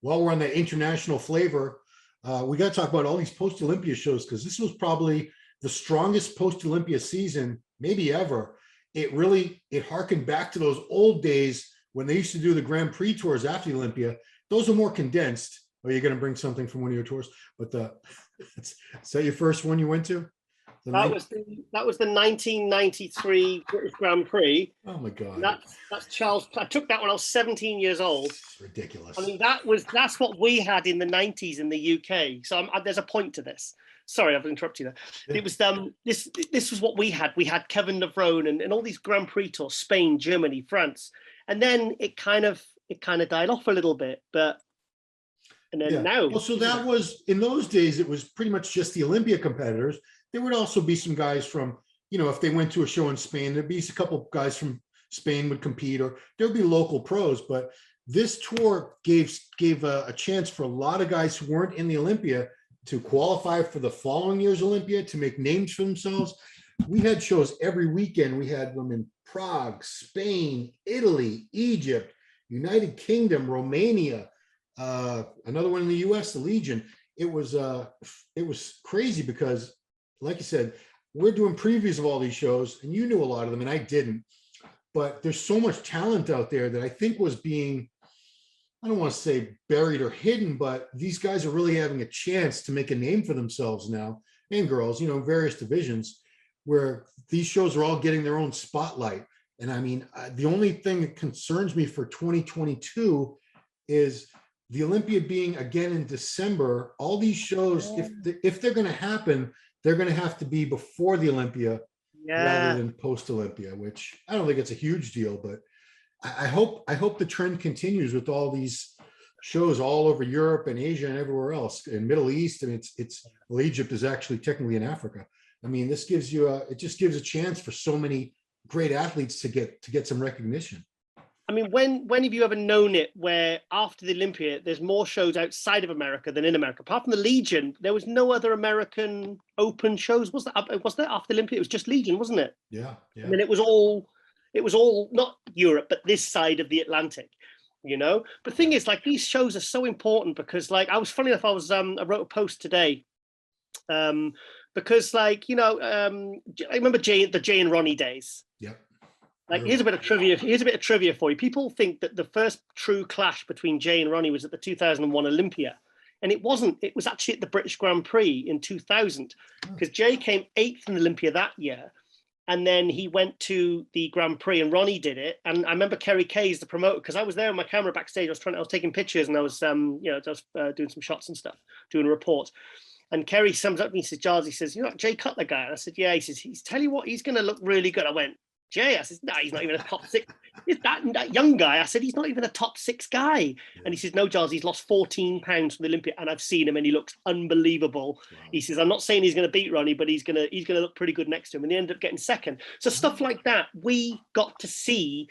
while we're on that international flavor, we got to talk about all these post-Olympia shows, because this was probably the strongest post-Olympia season, maybe ever. It harkened back to those old days when they used to do the Grand Prix tours after the Olympia. Those are more condensed. Are you going to bring something from one of your tours? But is that your first one you went to? That was the 1993 British Grand Prix. Oh my God! That's Charles. I took that when I was 17 years old. It's ridiculous. I mean, that's what we had in the 90s in the UK. So there's a point to this. Sorry, I've interrupted you there. Yeah. It was this was what we had. We had Kevin Levrone and all these Grand Prix tours, Spain, Germany, France, and then it kind of died off a little bit, but. And then now. Well, so that was in those days. It was pretty much just the Olympia competitors. There would also be some guys from, if they went to a show in Spain, there'd be a couple of guys from Spain would compete, or there'd be local pros. But this tour gave a chance for a lot of guys who weren't in the Olympia to qualify for the following year's Olympia, to make names for themselves. We had shows every weekend. We had them in Prague, Spain, Italy, Egypt, United Kingdom, Romania, another one in the US, the Legion. It was crazy because, like you said, we're doing previews of all these shows, and you knew a lot of them and I didn't, but there's so much talent out there that I think was being, I don't want to say buried or hidden, but these guys are really having a chance to make a name for themselves now, and girls, various divisions, where these shows are all getting their own spotlight. And I mean, the only thing that concerns me for 2022 is the Olympia being again in December. All these shows, if they're going to happen, they're going to have to be before the Olympia rather than post-Olympia, which I don't think it's a huge deal, but I hope the trend continues with all these shows all over Europe and Asia and everywhere else, and Middle East. And Egypt is actually technically in Africa. I mean, this gives you it just gives a chance for so many great athletes to get some recognition. I mean, when have you ever known it where after the Olympia, there's more shows outside of America than in America? Apart from the Legion, there was no other American Open shows. Was there after the Olympia? It was just Legion, wasn't it? Yeah. I mean, it was all not Europe, but this side of the Atlantic, But the thing is, like, these shows are so important because, like, I wrote a post today, because, like, I remember the Jay and Ronnie days. Yeah. Like, here's a bit of trivia for you. People think that the first true clash between Jay and Ronnie was at the 2001 Olympia. And it wasn't. It was actually at the British Grand Prix in 2000, because Jay came 8th in Olympia that year. And then he went to the Grand Prix and Ronnie did it. And I remember Kerry Kay's the promoter, because I was there on my camera backstage. I was taking pictures, and I was doing some shots and stuff, doing a report. And Kerry sums up and he says, Giles, he says, Jay Cutler guy? And I said, yeah. He says, tell you what, he's going to look really good. I went, Jay? I said, no, he's not even a top 6. That young guy, I said, he's not even a top 6 guy. Yeah. And he says, no, Giles, he's lost 14 pounds from the Olympia, and I've seen him and he looks unbelievable. Wow. He says, I'm not saying he's going to beat Ronnie, but he's going to look pretty good next to him. And he ended up getting second. So stuff like that, we got to see.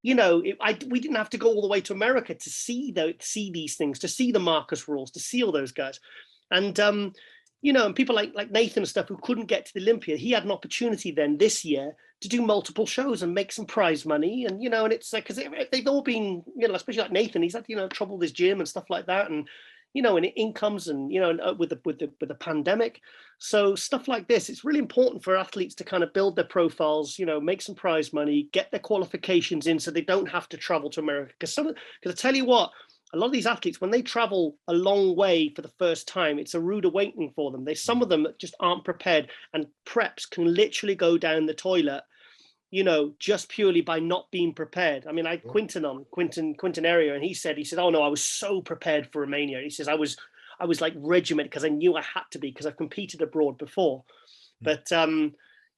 We didn't have to go all the way to America to see these things, to see the Marcus Rawls, to see all those guys. And you know, and people like Nathan and stuff who couldn't get to the Olympia, he had an opportunity then this year to do multiple shows and make some prize money. And, you know, and it's like, because they've all been, you know, especially like Nathan, he's had, you know, trouble with his gym and stuff like that. And, you know, and incomes and, you know, and with the pandemic. So stuff like this, it's really important for athletes to kind of build their profiles, you know, make some prize money, get their qualifications in so they don't have to travel to America. Because I tell you what, a lot of these athletes, when they travel a long way for the first time, it's a rude awakening for them. There's some of them that just aren't prepared, and preps can literally go down the toilet, you know, just purely by not being prepared. I mean, I had Quinton Area, and he said, oh no, I was so prepared for Romania. He says, I was like regimented because I knew I had to be because I've competed abroad before. But,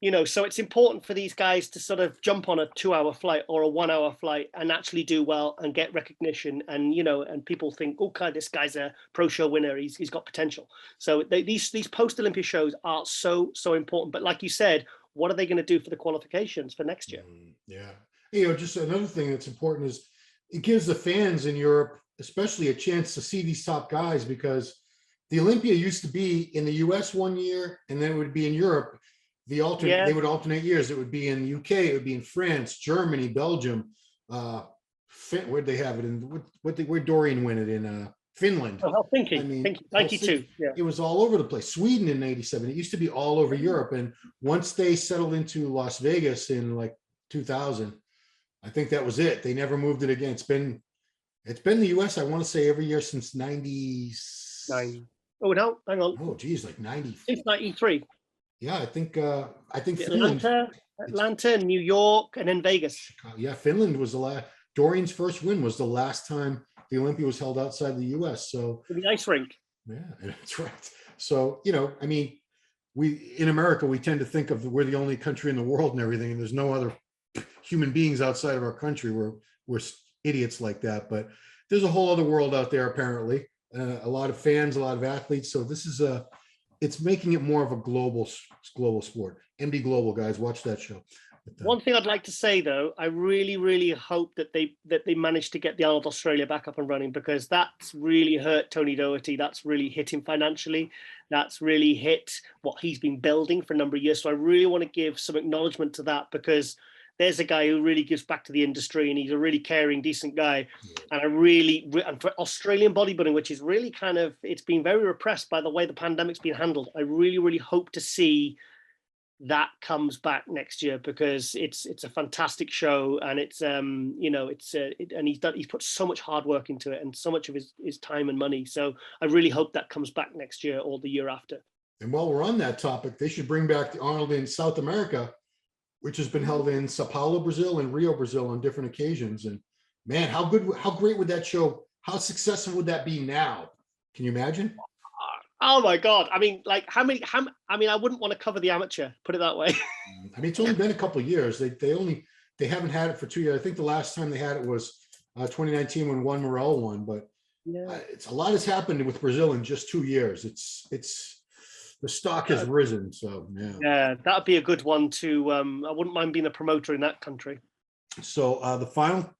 you know, so it's important for these guys to sort of jump on a 2-hour flight or a 1-hour flight and actually do well and get recognition. And, you know, and people think, okay, this guy's a pro show winner. He's got potential. So these post-Olympia shows are so important. But like you said, what are they going to do for the qualifications for next year? Yeah. You know, just another thing that's important is it gives the fans in Europe, especially, a chance to see these top guys, because the Olympia used to be in the US one year, and then it would be in Europe. They would alternate years. It would be in the UK, it would be in France, Germany, Belgium. Where'd they have it in? Where'd Dorian win it in? Finland. Oh, Helsinki. I mean, 92. Yeah. It was all over the place. Sweden in 87. It used to be all over Europe. And once they settled into Las Vegas in like 2000, I think that was it. They never moved it again. It's been the US, I want to say, every year since 99. Oh no, hang on. Oh geez, like 90. Since 93. Yeah, I think Finland, Atlanta, New York, and then Vegas. Yeah, Finland was the last. Dorian's first win was the last time the Olympia was held outside the US. So the ice rink. Yeah, that's right. So, you know, I mean, we in America, we tend to think of we're the only country in the world and everything, and there's no other human beings outside of our country. We're idiots like that. But there's a whole other world out there, apparently. A lot of fans, a lot of athletes. So this is it's making it more of a global sport. MD Global, guys, watch that show. One thing I'd like to say, though, I really, really hope that they managed to get the Arnold Australia back up and running, because that's really hurt Tony Doherty. That's really hit him financially. That's really hit what he's been building for a number of years. So I really want to give some acknowledgement to that, because there's a guy who really gives back to the industry, and he's a really caring, decent guy. And and for Australian bodybuilding, which is really kind of, it's been very repressed by the way the pandemic's been handled. I really, really hope to see that comes back next year, because it's a fantastic show, and it's you know, and he's put so much hard work into it and so much of his time and money. So I really hope that comes back next year or the year after. And while we're on that topic, they should bring back the Arnold in South America, which has been held in Sao Paulo, Brazil, and Rio, Brazil on different occasions. And man, how great would that show? How successful would that be now? Can you imagine? Oh my God. I mean, like I wouldn't want to cover the amateur, put it that way. I mean, it's only been a couple of years. They haven't had it for 2 years. I think the last time they had it was 2019 when Juan Morel won, but it's a lot has happened with Brazil in just 2 years. It's the stock has risen. So yeah, that'd be a good one to, I wouldn't mind being a promoter in that country. So the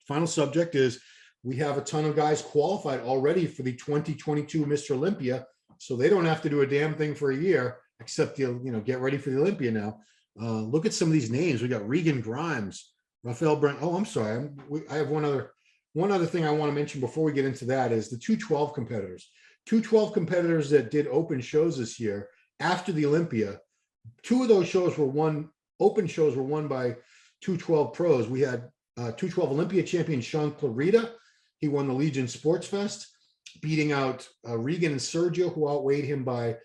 final subject is, we have a ton of guys qualified already for the 2022 Mr. Olympia. So they don't have to do a damn thing for a year, except get ready for the Olympia now. Look at some of these names. We got Regan Grimes, Rafael Brent. Oh, I'm sorry. I have one other thing I want to mention before we get into that is the 212 competitors. 212 competitors that did open shows this year after the Olympia. 2 of those shows were won. Open shows were won by 212 pros. We had 212 Olympia champion Shaun Clarida. He won the Legion Sports Fest, beating out Regan and Sergio, who outweighed him by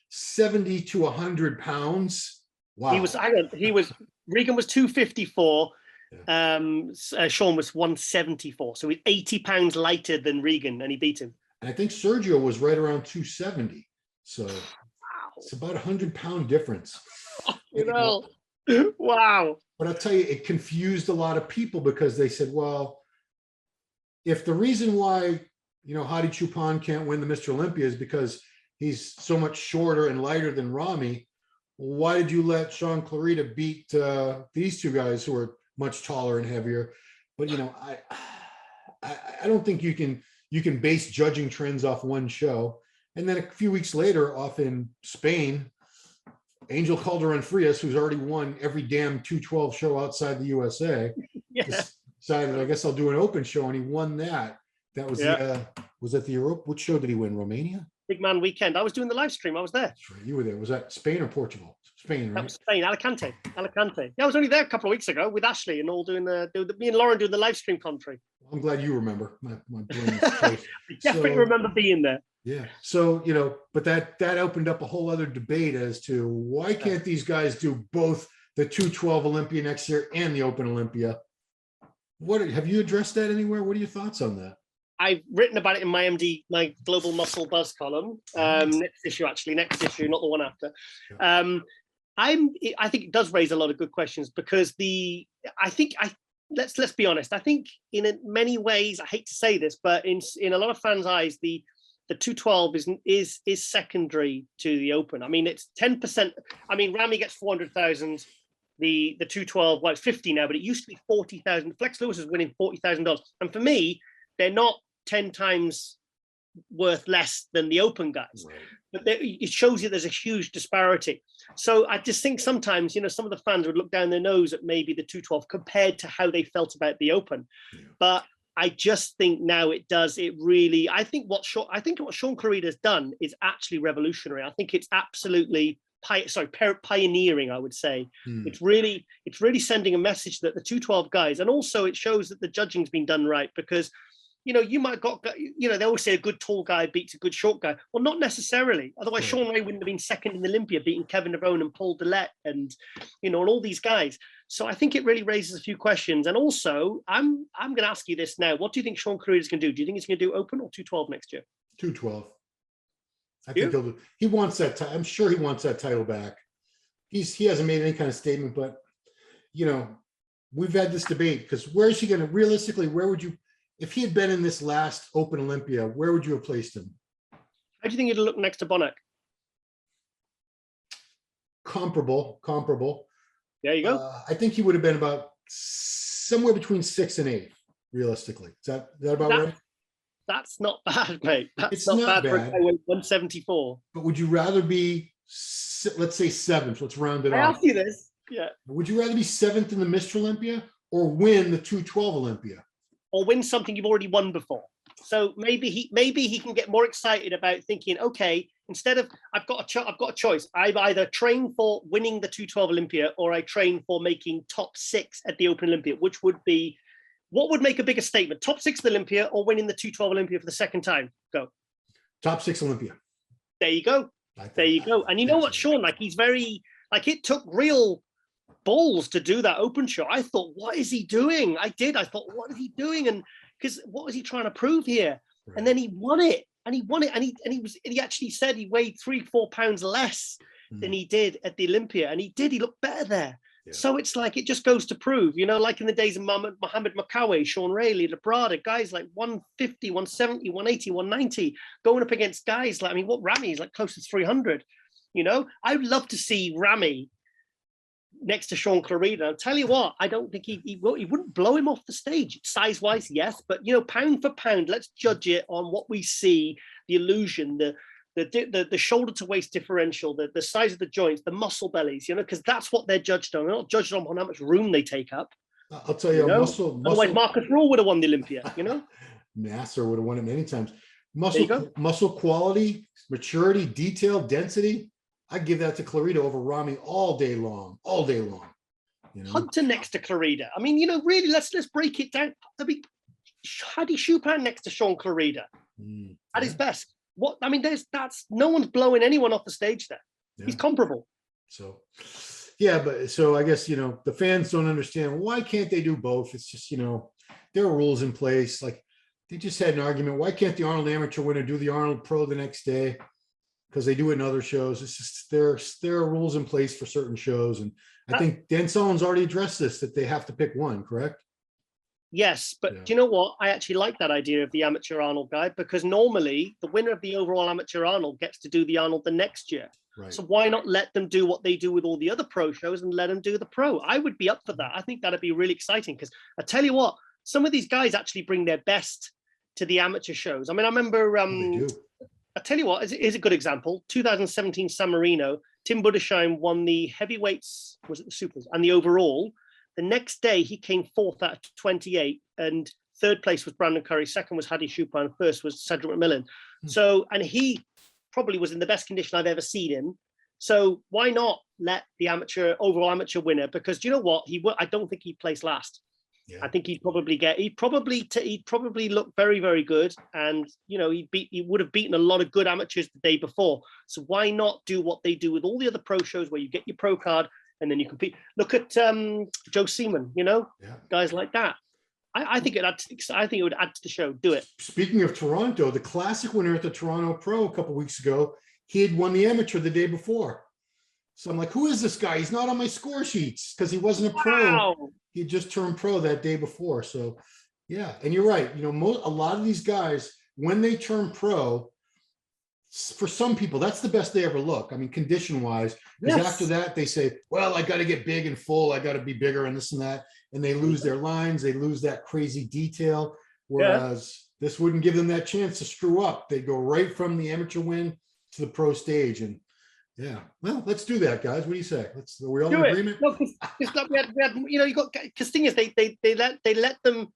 70 to 100 pounds. Wow. Regan was 254. Shaun was 174. So he's 80 pounds lighter than Regan, and he beat him. And I think Sergio was right around 270. So it's about 100-pound difference. Wow. But I'll tell you, it confused a lot of people, because they said, well, if the reason why Hadi Choopan can't win the Mr. Olympia is because he's so much shorter and lighter than Ramy, why did you let Shaun Clarida beat these 2 guys who are much taller and heavier? But I don't think you can base judging trends off one show. And then a few weeks later, off in Spain, Angel Calderon Frias, who's already won every damn 212 show outside the USA, Yeah. decided, I guess I'll do an open show, and he won that. That was was that the Europe? Which show did he win? Romania? Big Man Weekend. I was doing the live stream. I was there. That's right. You were there. Was that Spain or Portugal? Spain, right? That was Spain, Alicante. Yeah, I was only there a couple of weeks ago with Ashley and all doing me and Lauren doing the live stream commentary. I'm glad you remember. My brain is close. I definitely remember being there. Yeah. So, but that opened up a whole other debate as to why can't these guys do both the 212 Olympia next year and the Open Olympia? What have you addressed that anywhere? What are your thoughts on that? I've written about it in my my Global Muscle Buzz column. Next issue, not the one after. I think it does raise a lot of good questions because let's be honest. I think in many ways, I hate to say this, but in a lot of fans' eyes, the 212 is secondary to the Open. I mean, it's 10%. I mean, Ramy gets 400,000. The 212, well, it's 50 now, but it used to be 40,000. Flex Lewis is winning $40,000, and for me, they're not 10 times worth less than the Open guys. Right. But it shows you there's a huge disparity. So I just think sometimes, some of the fans would look down their nose at maybe the 212 compared to how they felt about the Open. Yeah. But I just think now I think what Shaun Clarida has done is actually revolutionary. I think it's absolutely pioneering, I would say. It's really sending a message that the 212 guys, and also it shows that the judging's been done right, because you might have got, they always say a good tall guy beats a good short guy. Well, not necessarily. Otherwise, Shaun Ray wouldn't have been second in Olympia, beating Kevin Navone and Paul Dillette and all these guys. So I think it really raises a few questions. And also, I'm going to ask you this now. What do you think Shaun Clarida is going to do? Do you think he's going to do Open or 212 next year? 212. I think he'll do. He wants that. I'm sure he wants that title back. He hasn't made any kind of statement, but we've had this debate, because where is he going to realistically? Where would you, if he had been in this last Open Olympia, where would you have placed him? How do you think he'd look next to Bonac? Comparable. There you go. I think he would have been about somewhere between 6th and 8th, realistically. Is that about right? That's not bad, mate. It's not bad. For a guy with 174. But would you rather be, let's say 7th? Let's round it off. I asked you this. Yeah. Would you rather be 7th in the Mr. Olympia or win the 212 Olympia? Or win something you've already won before? So maybe he can get more excited about thinking, okay, instead of I've got a choice. I've either trained for winning the 212 Olympia or I train for making top 6 at the Open Olympia, which would be, what would make a bigger statement? Top 6 at the Olympia or winning the 212 Olympia for the second time? Go. Top 6 Olympia. There you go. There you go. And you know what, Shaun? He's very, it took real balls to do that Open show. I thought, what is he doing? I thought, what is he doing? And because what was he trying to prove here? Right. And then he won it. And he actually said he weighed 3-4 pounds less than he did at the Olympia. And he looked better there. Yeah. So it's it just goes to prove, like in the days of Mohammed Makawe, Shaun Ray, Labrada, guys like 150, 170, 180, 190, going up against guys what Ramy is close to 300. I'd love to see Ramy next to Shaun Clarida. I'll tell you what, I don't think he wouldn't blow him off the stage. Size-wise, yes, but pound for pound, let's judge it on what we see, the illusion, the shoulder to waist differential, the size of the joints, the muscle bellies, because that's what they're judged on. They're not judged on how much room they take up. I'll tell you, muscle. Otherwise, Marcus Rule would have won the Olympia. Nasser would have won it many times. Muscle quality, maturity, detail, density. I give that to Clarida over Ramy all day long. Hunter next to Clarida. Really, let's break it down. Hadi Chupin next to Shaun Clarida at his best. That's no one's blowing anyone off the stage there. Yeah. He's comparable. So, I guess the fans don't understand, why can't they do both? It's just there are rules in place. They just had an argument. Why can't the Arnold Amateur winner do the Arnold Pro the next day? Because they do it in other shows. It's just there are rules in place for certain shows, and I think Dan Sullivan's already addressed this, that they have to pick one. Correct? Yes, but do you know what? I actually like that idea of the amateur Arnold guy, because normally the winner of the overall amateur Arnold gets to do the Arnold the next year. Right. So why not let them do what they do with all the other pro shows and let them do the pro? I would be up for that. I think that'd be really exciting, because I tell you what, some of these guys actually bring their best to the amateur shows. I remember I tell you what, is a good example. 2017 San Marino, Tim Buddersheim won the heavyweights, was it the supers, and the overall. The next day, he came fourth out of 28, and third place was Brandon Curry, second was Hadi Chupin, and first was Cedric McMillan. So, and he probably was in the best condition I've ever seen him. So why not let the overall amateur winner? Because do you know what? I don't think he'd place last. Yeah. I think he'd probably look very, very good. And, you know, he would have beaten a lot of good amateurs the day before. So why not do what they do with all the other pro shows where you get your pro card and then you compete? Look at Joe Seaman, you know, guys like that. I think it would add to the show. Do it. Speaking of Toronto, the classic winner at the Toronto Pro a couple of weeks ago, he had won the amateur the day before. So I'm like, who is this guy? He's not on my score sheets because he wasn't a pro. He just turned pro that day before. So yeah, and you're right. You know, a lot of these guys, when they turn pro, for some people, that's the best they ever look. I mean, condition wise, because after that they say, well, I got to get big and full. I got to be bigger and this and that. And they lose their lines. They lose that crazy detail. Whereas this wouldn't give them that chance to screw up. They go right from the amateur win to the pro stage. And yeah, well, let's do that, guys. What do you say? Are we all in agreement? No, because like we had, you know, you got, because thing is, they let them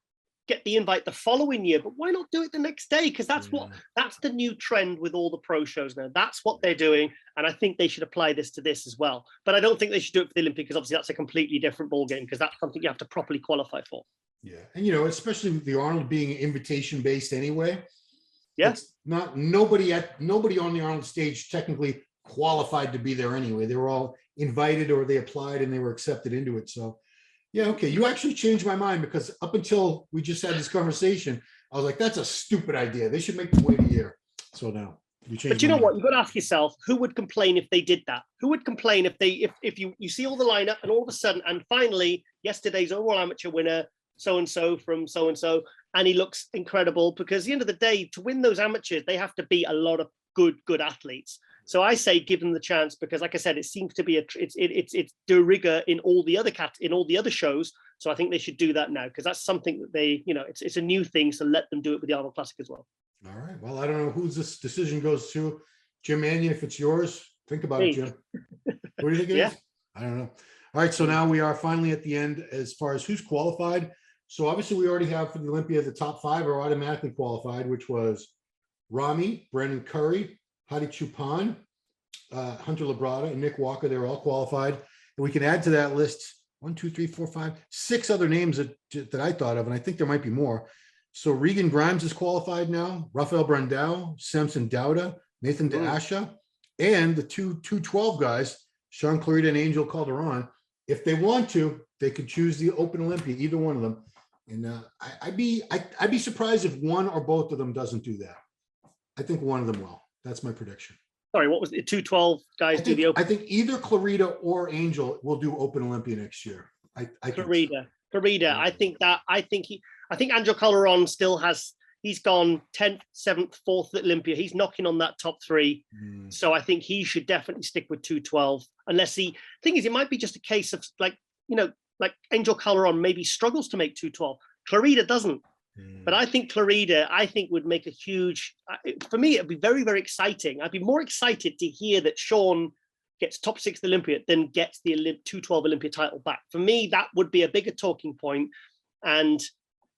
get the invite the following year, but why not do it the next day? Because that's the new trend with all the pro shows now. That's what they're doing, and I think they should apply this to this as well. But I don't think they should do it for the Olympia, because obviously that's a completely different ballgame, because that's something you have to properly qualify for. Yeah, and you know, especially with the Arnold being invitation based anyway. Yeah, it's not nobody on the Arnold stage technically qualified to be there anyway. They were all invited, or they applied and they were accepted into it. So yeah, okay. You actually changed my mind, because up until we just had this conversation, I was like, that's a stupid idea. They should make them wait a year. So now you changed. But you know what? You've got to ask yourself, who would complain if they did that? Who would complain if you see all the lineup and all of a sudden, and finally yesterday's overall amateur winner, so-and-so from so-and-so, and he looks incredible, because at the end of the day, to win those amateurs, they have to beat a lot of good athletes. So I say give them the chance, because like I said, it seems to be it's de rigueur in all the other shows. So I think they should do that now, because that's something that they, you know, it's a new thing. So let them do it with the Arnold Classic as well. All right. Well, I don't know whose this decision goes to. Jim Mannion, if it's yours, think about it, Jim. What do you think it is? I don't know. All right. So now we are finally at the end as far as who's qualified. So obviously we already have for the Olympia, the top 5 are automatically qualified, which was Ramy, Brandon Curry, Hadi Chupin, Hunter Labrada, and Nick Walker. They're all qualified. And we can add to that list 1, 2, 3, 4, 5, 6 other names that I thought of, and I think there might be more. So Regan Grimes is qualified now, Rafael Brandao, Samson Dauda, Nathan DeAsha, and the two 212 guys, Shaun Clarida and Angel Calderon. If they want to, they could choose the Open Olympia, either one of them. And I'd be surprised if one or both of them doesn't do that. I think one of them will. That's my prediction. Sorry, what was it? 212 guys do the Open? I think either Clarida or Angel will do Open Olympia next year. Clarida. I think Angel Calderon still he's gone 10th, 7th, 4th at Olympia. He's knocking on that top 3. So I think he should definitely stick with 212, unless thing is, it might be just a case of like Angel Calderon maybe struggles to make 212. Clarida doesn't. But I think Clarida, would make a huge, for me, it'd be very, very exciting. I'd be more excited to hear that Shaun gets top 6 at Olympia than gets the 212 Olympia title back. For me, that would be a bigger talking point. And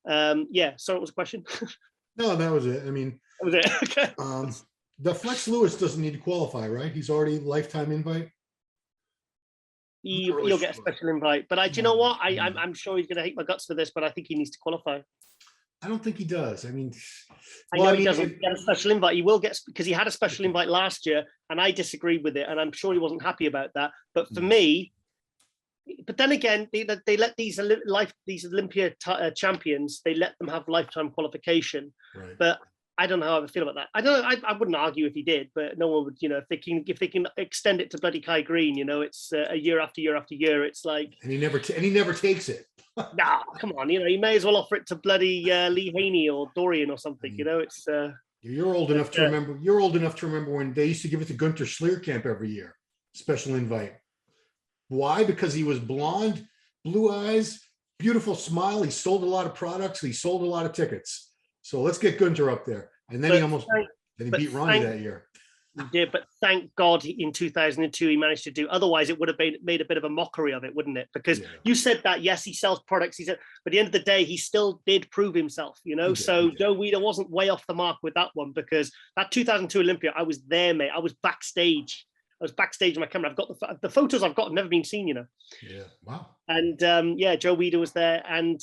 so what was the question? No, that was it. I mean, that was it. Okay. The Flex Lewis doesn't need to qualify, right? He's already lifetime invite. He'll get a special invite. But do you know what? I'm sure he's going to hate my guts for this, but I think he needs to qualify. I don't think he does. I mean, he doesn't get a special invite. He will get, because he had a special invite last year, and I disagreed with it, and I'm sure he wasn't happy about that. But for me, but then again, they let these Olympia champions, they let them have lifetime qualification. Right. But I don't know how I feel about that. I wouldn't argue if he did, but no one would, you know, if they can extend it to bloody Kai Green, you know, it's a year after year after year. It's like, and he never takes it. No, come on, you know, you may as well offer it to bloody Lee Haney or Dorian or something. You know, it's. You're old enough to remember. You're old enough to remember when they used to give it to Gunter Schlierkamp every year, special invite. Why? Because he was blonde, blue eyes, beautiful smile. He sold a lot of products. He sold a lot of tickets. So let's get Gunter up there. And then he almost. Then he But beat Ronnie that year. He did, but thank God in 2002 he managed to do. Otherwise, it would have made a bit of a mockery of it, wouldn't it? Because you said that, yes, he sells products. He said, but at the end of the day, he still did prove himself, you know. So Joe Weider wasn't way off the mark with that one, because that 2002 Olympia, I was there, mate. I was backstage. I was backstage with my camera. I've got the photos I've got, never been seen, you know. Yeah, wow. And Joe Weider was there, and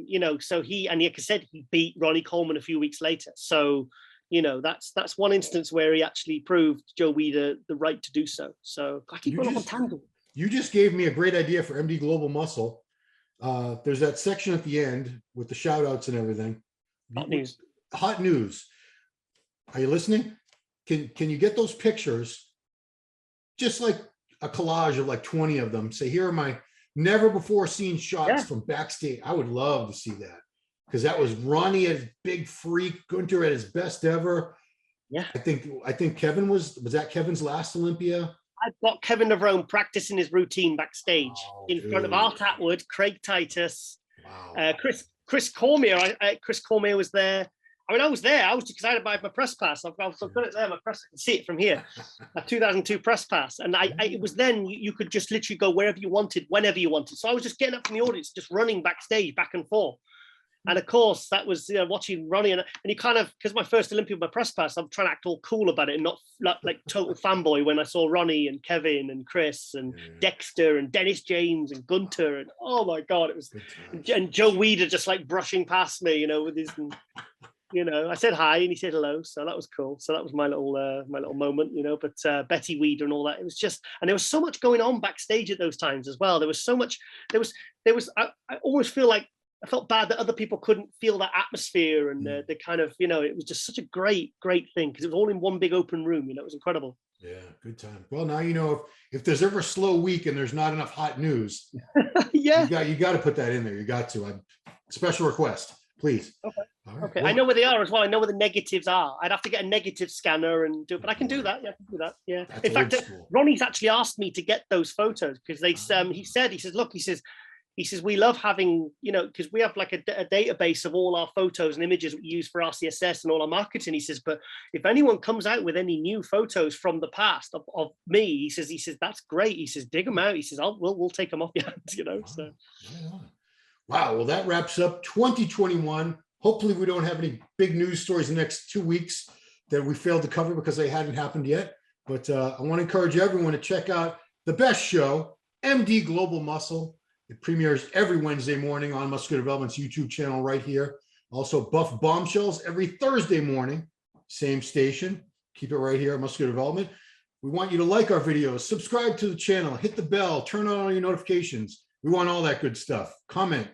you know, so he, and like I said, he beat Ronnie Coleman a few weeks later. So, you know, that's one instance where he actually proved Joe Weider the right to do so. So I keep going off on tangent. You just gave me a great idea for MD Global Muscle. There's that section at the end with the shout outs and everything. Hot news. Hot news. Are you listening? Can you get those pictures? Just like a collage of like 20 of them. Say, here are my never before seen shots from backstage. I would love to see that. Because that was Ronnie at his big freak, Gunter at his best ever. Yeah. I think Kevin was that Kevin's last Olympia? I've got Kevin Navarone practicing his routine backstage in front of Art Atwood, Craig Titus, Chris Cormier. Chris Cormier was there. I mean, I was there. I was excited by my press pass. I've got it there. My press, I can see it from here. A 2002 press pass, and it was then you could just literally go wherever you wanted, whenever you wanted. So I was just getting up from the audience, just running backstage, back and forth. And of course, that was, you know, watching Ronnie, and you kind of, because my first Olympia with my press pass, I'm trying to act all cool about it and not like total fanboy when I saw Ronnie and Kevin and Chris and Dexter and Dennis James and Gunter, and oh my God, it was, and Joe Weider just like brushing past me, you know, with his, you know, I said hi and he said hello, so that was cool. So that was my little moment, you know. But Betty Weider and all that, it was just, and there was so much going on backstage at those times as well. There was so much, there was. I always feel like I felt bad that other people couldn't feel that atmosphere and the kind of, you know, it was just such a great thing because it was all in one big open room, you know, it was incredible. Yeah, good time. Well, now you know if there's ever a slow week and there's not enough hot news, you got to put that in there. You got to. Special request, please. Okay. Right. Okay. Well, I know where they are as well. I know where the negatives are. I'd have to get a negative scanner and do it, but I can do that. Yeah, I can do that. Yeah. In fact, Ronnie's actually asked me to get those photos because they he says, look, he says, we love having, you know, because we have like a database of all our photos and images we use for RCSS and all our marketing. He says, but if anyone comes out with any new photos from the past of me, he says, that's great. He says, dig them out. He says, we'll take them off your hands, you know. Wow. So. Wow. Well, that wraps up 2021. Hopefully we don't have any big news stories in the next 2 weeks that we failed to cover because they hadn't happened yet. But I want to encourage everyone to check out the best show, MD Global Muscle. It premieres every Wednesday morning on Muscular Development's YouTube channel right here. Also, Buff Bombshells every Thursday morning, same station. Keep it right here at Muscular Development. We want you to like our videos, subscribe to the channel, hit the bell, turn on all your notifications. We want all that good stuff. Comment,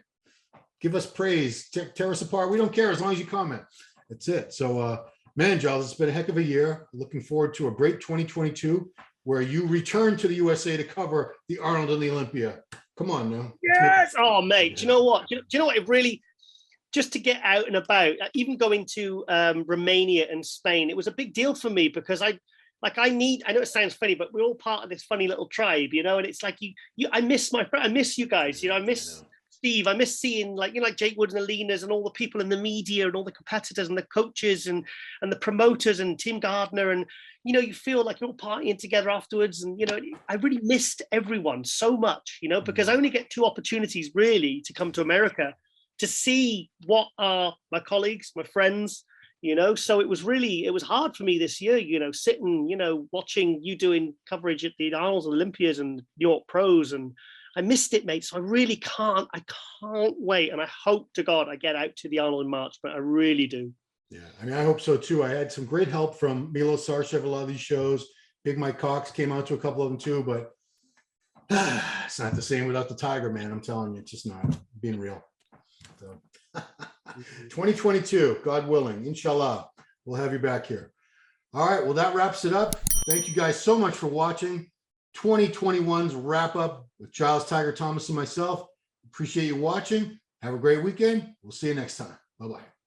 give us praise, tear us apart. We don't care as long as you comment. That's it. So, man, Giles, it's been a heck of a year. Looking forward to a great 2022 where you return to the USA to cover the Arnold and the Olympia. Come on now. Yes. Oh, mate. Do you know what? Do you know what? It really, just to get out and about, even going to Romania and Spain, it was a big deal for me because I know it sounds funny, but we're all part of this funny little tribe, you know, and it's like I miss I miss you guys, you know, I miss Steve. I miss seeing like Jake Woods and Alina's and all the people in the media and all the competitors and the coaches and the promoters and Tim Gardner, and you know, you feel like you're all partying together afterwards. And you know, I really missed everyone so much, you know, because I only get 2 opportunities really to come to America to see what are my colleagues, my friends, you know. So it was hard for me this year, you know, sitting, you know, watching you doing coverage at the Arnold's, Olympias and New York Pros, and I missed it, mate. So I can't wait. And I hope to God I get out to the Arnold in March, but I really do. Yeah, I mean, I hope so too. I had some great help from Milo Sarshev, a lot of these shows. Big Mike Cox came out to a couple of them too, but it's not the same without the Tiger, man. I'm telling you, it's just not. Being real. So 2022, God willing, inshallah, we'll have you back here. All right, well, that wraps it up. Thank you guys so much for watching 2021's wrap up with Giles, Tiger Thomas, and myself. Appreciate you watching. Have a great weekend. We'll see you next time. Bye-bye.